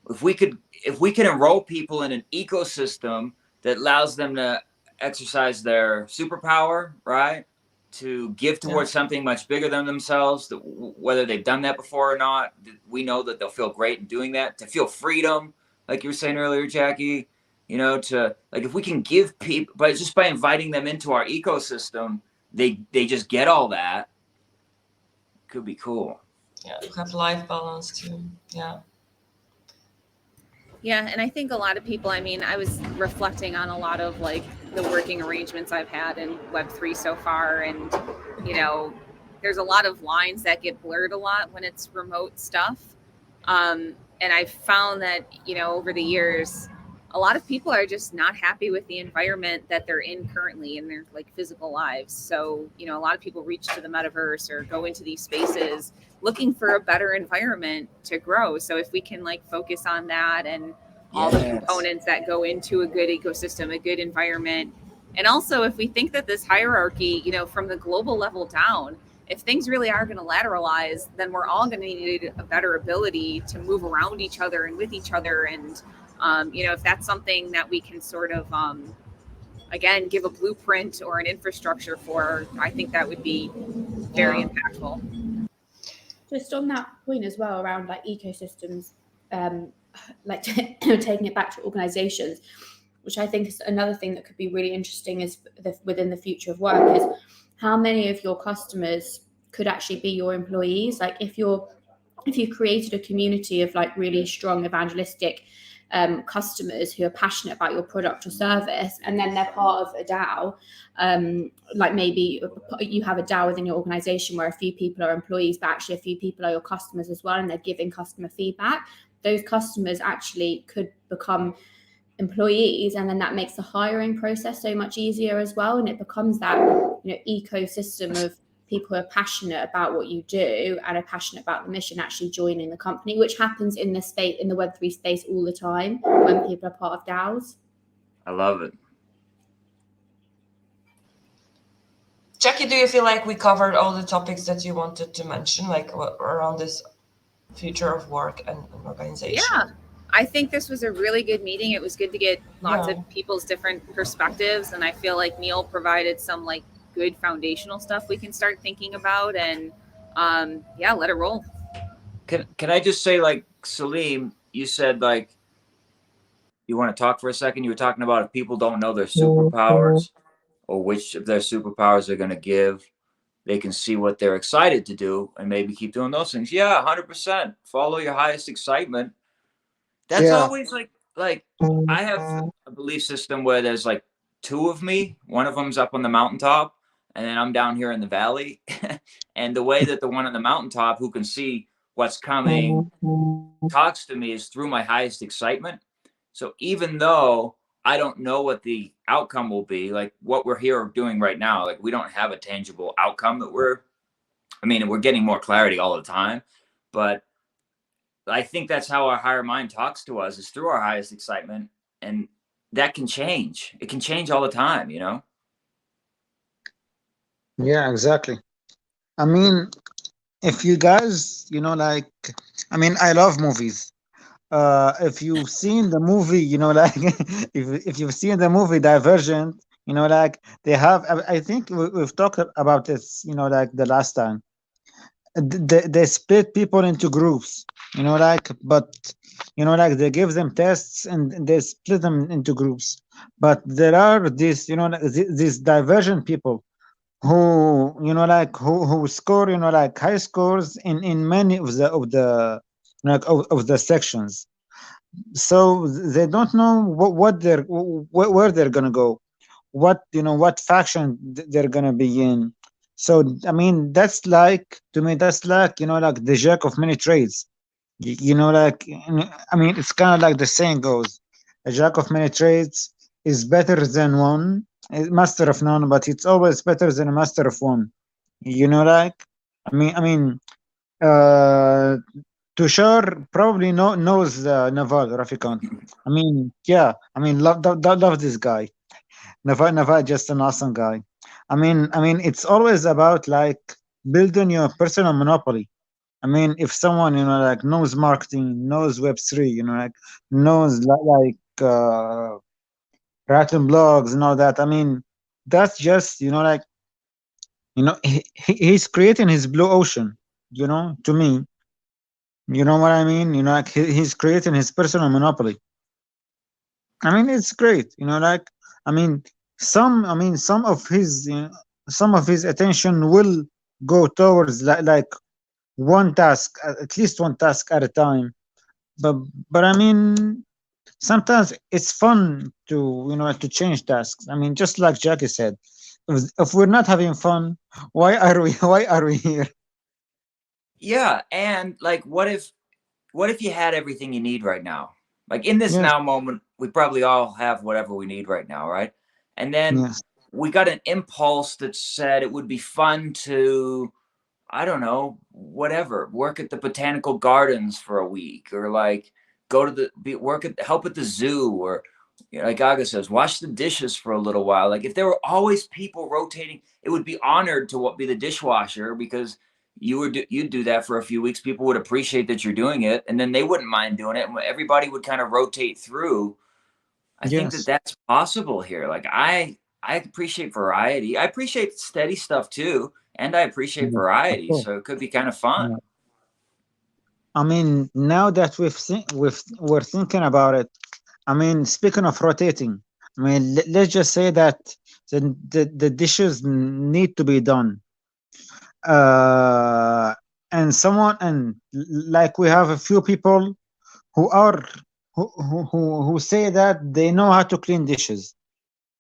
if we can enroll people in an ecosystem that allows them to exercise their superpower, right? To give towards something much bigger than themselves, that whether they've done that before or not, we know that they'll feel great in doing that. To feel freedom, like you were saying earlier, Jackie, you know, to like if we can give people, but just by inviting them into our ecosystem, they just get all that. Could be cool. Yeah, have life balance too. Yeah. Yeah, and I think a lot of people, I mean, I was reflecting on a lot of like the working arrangements I've had in Web3 so far. And, you know, there's a lot of lines that get blurred a lot when it's remote stuff. And I've found that, you know, over the years, a lot of people are just not happy with the environment that they're in currently in their like physical lives. So, you know, a lot of people reach to the metaverse or go into these spaces looking for a better environment to grow. So if we can like focus on that and all the components that go into a good ecosystem, a good environment. And also if we think that this hierarchy, you know, from the global level down, if things really are going to lateralize, then we're all going to need a better ability to move around each other and with each other. And, you know, if that's something that we can sort of, again, give a blueprint or an infrastructure for, I think that would be very impactful. Just on that point as well around like ecosystems, like taking it back to organizations, which I think is another thing that could be really interesting is within the future of work is how many of your customers could actually be your employees. Like if you created a community of like really strong evangelistic customers who are passionate about your product or service, and then they're part of a DAO, like maybe you have a DAO within your organization where a few people are employees, but actually a few people are your customers as well, and they're giving customer feedback. Those customers actually could become employees, and then that makes the hiring process so much easier as well, and it becomes that, you know, ecosystem of people who are passionate about what you do and are passionate about the mission actually joining the company, which happens in the space, in the Web3 space all the time when people are part of DAOs. I love it. Jackie, do you feel like we covered all the topics that you wanted to mention, like around this future of work and organization? Yeah, I think this was a really good meeting. It was good to get lots of people's different perspectives, and I feel like Neil provided some like good foundational stuff we can start thinking about, and yeah, let it roll. Can I just say, like, Salim, you said like you want to talk for a second. You were talking about if people don't know their superpowers or which of their superpowers they're going to give, they can see what they're excited to do and maybe keep doing those things. Yeah, 100%. Follow your highest excitement. That's always like I have a belief system where there's like two of me. One of them's up on the mountaintop, and then I'm down here in the valley. And the way that the one on the mountaintop who can see what's coming talks to me is through my highest excitement. So even though I don't know what the outcome will be, like what we're here doing right now, like we don't have a tangible outcome that we're getting more clarity all the time, but I think that's how our higher mind talks to us, is through our highest excitement, and that can change. It can change all the time, you know? Yeah, exactly. I mean, if you guys, you know, like, I mean, I love movies. If you've seen the movie, you know, like, if you've seen the movie Divergent, you know, like they have, I think we've talked about this, you know, like the last time. They split people into groups, you know, like, but, you know, like they give them tests and they split them into groups. But there are these, you know, like, these divergent people who, you know, like who score, you know, like high scores in many of the like of the sections. So they don't know what they're where they're gonna go, what, you know, what faction they're gonna be in. So I mean, that's like, to me, that's like, you know, like the jack of many trades. You know, like, I mean, it's kind of like the saying goes, a jack of many trades is better than one a master of none, but it's always better than a master of one. You know, like, I mean, uh, Tushar probably knows Naval Rafikant. I mean, yeah. I mean, love this guy. Naval just an awesome guy. I mean, it's always about like building your personal monopoly. I mean, if someone like knows marketing, knows Web3, like knows writing blogs and all that. I mean, that's just like he's creating his blue ocean. To me, you know what I mean. Like he's creating his personal monopoly. I mean, it's great. I mean, some of his attention will go towards like one task, at least one task at a time. But but I mean, sometimes it's fun to to change tasks. I mean, just like Jackie said, if we're not having fun, why are we why are we here? Yeah, and like, what if you had everything you need right now? Like in this Yes, now moment, we probably all have whatever we need right now, right? And then yes, we got an impulse that said it would be fun to, I don't know, whatever, work at the botanical gardens for a week, or like go to help at the zoo, or like Aga says, wash the dishes for a little while. Like if there were always people rotating, it would be honored to be the dishwasher, because you'd do that for a few weeks. People would appreciate that you're doing it, and then they wouldn't mind doing it. And everybody would kind of rotate through. I think that yes, that's possible here. Like I appreciate variety. I appreciate steady stuff too, and I appreciate yes, of variety. course. So it could be kind of fun. Yeah. I mean, now that we're thinking about it, I mean, speaking of rotating, I mean, let's just say that the dishes need to be done. Uh, like we have a few people who are who say that they know how to clean dishes.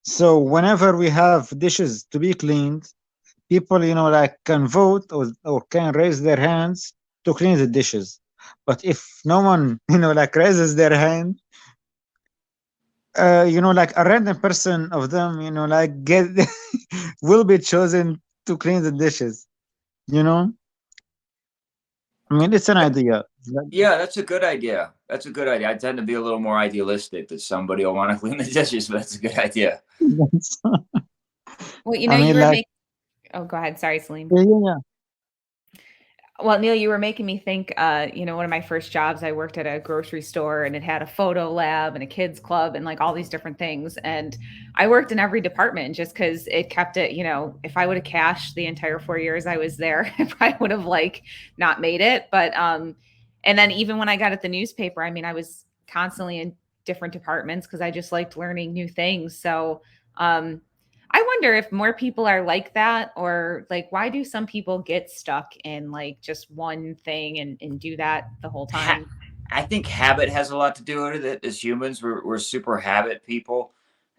So whenever we have dishes to be cleaned, people like can vote or can raise their hands to clean the dishes. But if no one like raises their hand, like a random person of them, like get will be chosen to clean the dishes. You know, I mean, it's an idea. Yeah, that's a good idea. That's a good idea. I tend to be a little more idealistic that somebody will want to clean the dishes, but that's a good idea. Well, I you mean, were like, making. Oh, go ahead. Sorry, Celine. yeah. Well, Neil, you were making me think, one of my first jobs, I worked at a grocery store and it had a photo lab and a kids club and like all these different things. And I worked in every department just because it kept it, if I would have cashed the entire 4 years I was there, I probably would have like not made it. But, and then even when I got at the newspaper, I mean, I was constantly in different departments because I just liked learning new things. So, I wonder if more people are like that, or like, why do some people get stuck in like just one thing and do that the whole time? I think habit has a lot to do with it. As humans, we're super habit people,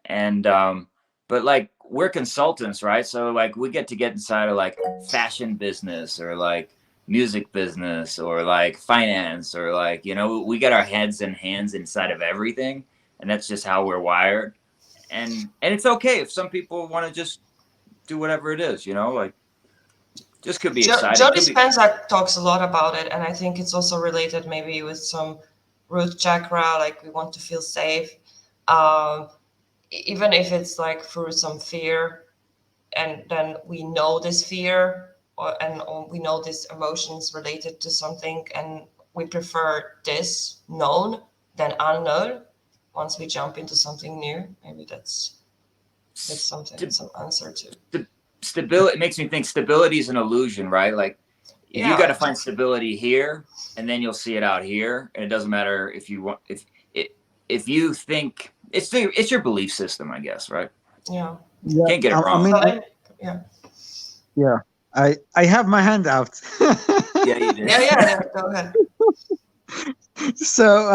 and but like we're consultants, right? So like we get inside of like fashion business, or like music business, or like finance, or like we get our heads and hands inside of everything, and that's just how we're wired. And it's okay if some people want to just do whatever it is, like just could be exciting. Joe Dispenza talks a lot about it, and I think it's also related maybe with some root chakra, like we want to feel safe, even if it's like through some fear, and then we know this fear, or we know these emotions related to something, and we prefer this known than unknown. Once we jump into something new, maybe that's something, some answer to. Stability, it makes me think stability is an illusion, right? Like you got to find stability here, and then you'll see it out here, and it doesn't matter if you want, if you think it's your belief system, I guess, right? Yeah, can't get it wrong. I mean, yeah. I have my hand out. Yeah, you did. Yeah, go ahead. So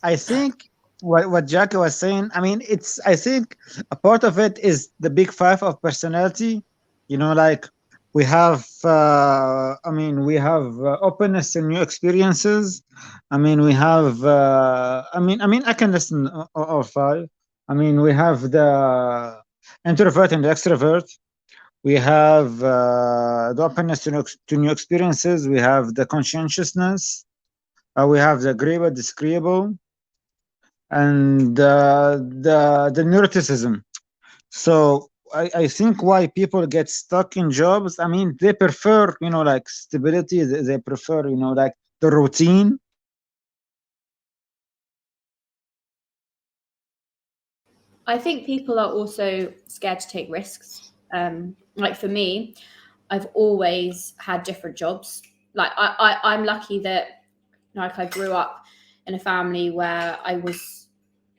I think what Jackie was saying, I mean, I think a part of it is the big five of personality. Like we have we have openness and new experiences. I mean, we have I can listen all five. I mean, we have the introvert and the extrovert. We have the openness to new experiences. We have the conscientiousness. We have the agreeable, disagreeable, and the neuroticism. So I think why people get stuck in jobs, I mean, they prefer, like stability. They prefer, like the routine. I think people are also scared to take risks. Like for me, I've always had different jobs. Like I'm lucky that like I grew up in a family where I was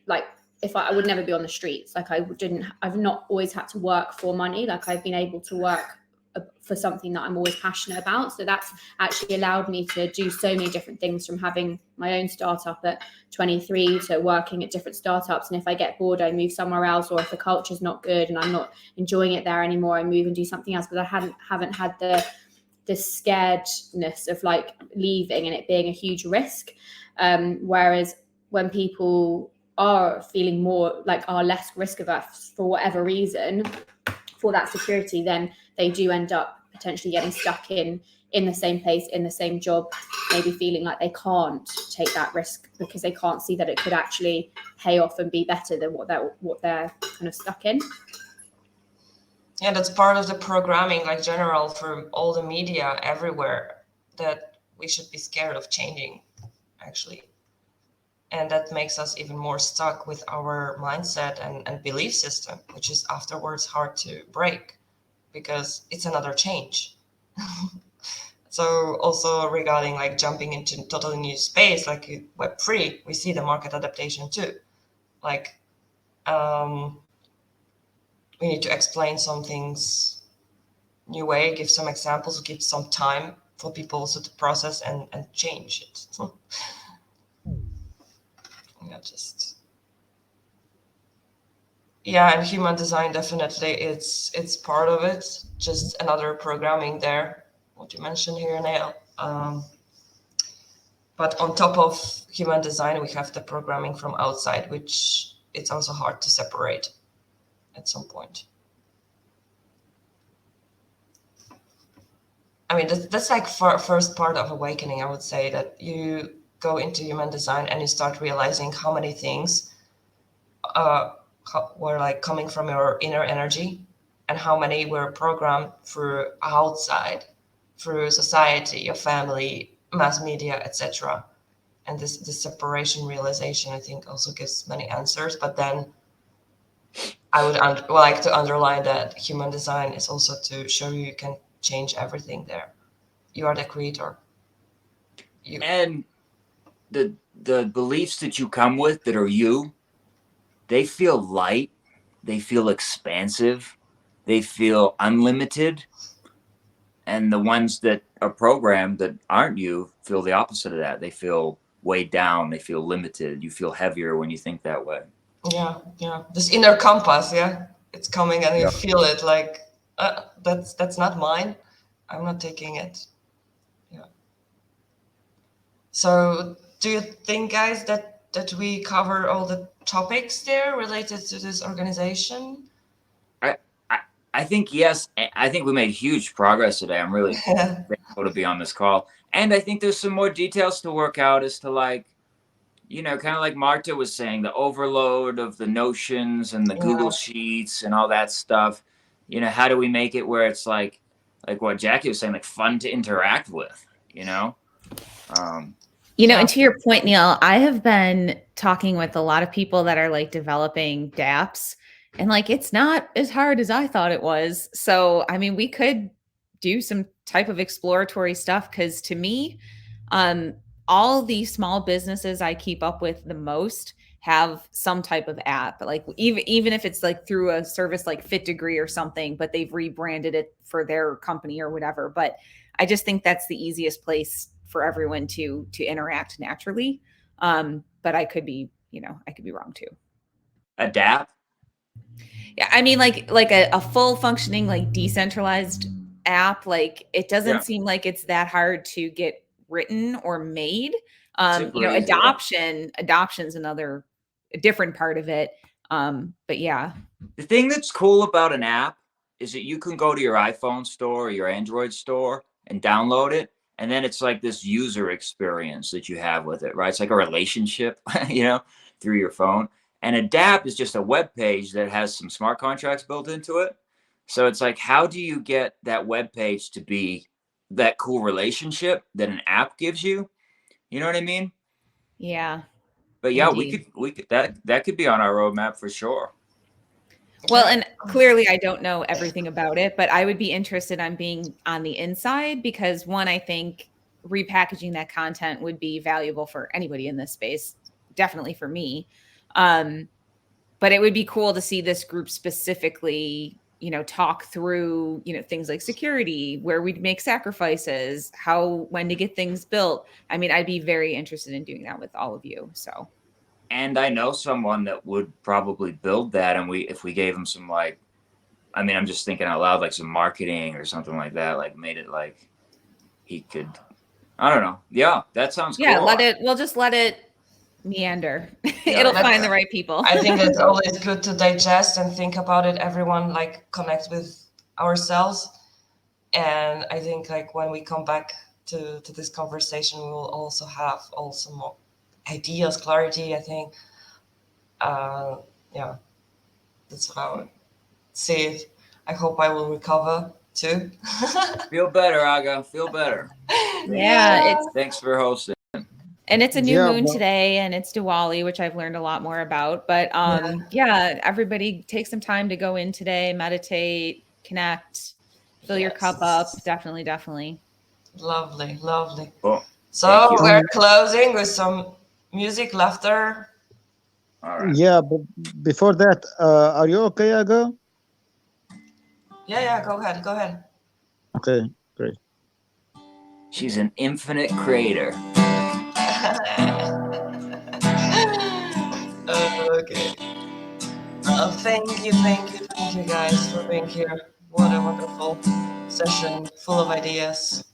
like, if I would never be on the streets. Like I've not always had to work for money. Like I've been able to work for something that I'm always passionate about. So that's actually allowed me to do so many different things, from having my own startup at 23 to working at different startups. And if I get bored, I move somewhere else, or if the culture's not good and I'm not enjoying it there anymore, I move and do something else. But I haven't had the scaredness of like leaving and it being a huge risk. Whereas when people are feeling more like are less risk averse for whatever reason, for that security, then they do end up potentially getting stuck in the same place, in the same job, maybe feeling like they can't take that risk because they can't see that it could actually pay off and be better than what they're kind of stuck in. Yeah, that's part of the programming, like general for all the media everywhere, that we should be scared of changing, actually. And that makes us even more stuck with our mindset and belief system, which is afterwards hard to break because it's another change. So also regarding like jumping into totally new space, like Web3, we see the market adaptation too. Like we need to explain some things new way, give some examples, give some time for people also to process and change it. And human design, definitely it's part of it. Just another programming there, what you mentioned here, Neil. But on top of human design, we have the programming from outside, which it's also hard to separate at some point. I mean, that's like first part of awakening, I would say, that you go into human design and you start realizing how many things were like coming from your inner energy and how many were programmed through outside, through society, your family, mass media, etc. And this separation realization, I think, also gives many answers. But then I would like to underline that human design is also to show you can change everything there. You are the creator. And the beliefs that you come with that are you, they feel light, they feel expansive, they feel unlimited. And the ones that are programmed that aren't you feel the opposite of that. They feel weighed down, they feel limited. You feel heavier when you think that way. Yeah. This inner compass, it's coming and you feel it like, that's not mine. I'm not taking it. Yeah. So do you think, guys, that we cover all the topics there related to this organization? I think yes. I think we made huge progress today. I'm really thankful to be on this call. And I think there's some more details to work out as to like, kind of like Marta was saying, the overload of the Notions and the Google Sheets and all that stuff. How do we make it where it's like what Jackie was saying, like fun to interact with, and to your point, Neil, I have been talking with a lot of people that are like developing dApps, and like it's not as hard as I thought it was. So, I mean, we could do some type of exploratory stuff, because to me, all the small businesses I keep up with the most have some type of app, like even if it's like through a service like Fit Degree or something, but they've rebranded it for their company or whatever. But I just think that's the easiest place for everyone to interact naturally. But I could be wrong too. Adapt. Yeah, I mean, like a full functioning, like decentralized app, like it doesn't seem like it's that hard to get written or made. Adoption's another different part of it. But yeah. The thing that's cool about an app is that you can go to your iPhone store or your Android store and download it. And then it's like this user experience that you have with it, right? It's like a relationship, through your phone. And a DApp is just a web page that has some smart contracts built into it. So it's like, how do you get that web page to be that cool relationship that an app gives you? You know what I mean? Yeah. But yeah, Indeed. we could that could be on our roadmap for sure. Well, and clearly I don't know everything about it, but I would be interested on being on the inside because one, I think repackaging that content would be valuable for anybody in this space, definitely for me. But it would be cool to see this group specifically, talk through, things like security, where we'd make sacrifices, when to get things built. I mean, I'd be very interested in doing that with all of you. So. And I know someone that would probably build that, and if we gave him some I'm just thinking out loud, like some marketing or something like that, like made it like he could. I don't know. Yeah, that sounds Yeah, cool. we'll just let it meander. Yeah, It'll find the right people. I think it's always good to digest and think about it. Everyone like connects with ourselves, and I think like when we come back to this conversation, we will also have more ideas, clarity. I think, yeah, that's how I see it. I hope I will recover too. Feel better, Aga. Feel better. Yeah, Thanks for hosting. and it's a new Yeah, moon but today, and it's Diwali, which I've learned a lot more about. But yeah, everybody take some time to go in today, meditate, connect, fill your cup up. Definitely, definitely. Lovely, lovely. Cool. So Thank you. we're closing with some music, laughter. All right. yeah, but before that, are you okay, Aga? Yeah, go ahead. Okay, great. She's an infinite creator. Okay. Thank you guys for being here. What a wonderful session full of ideas.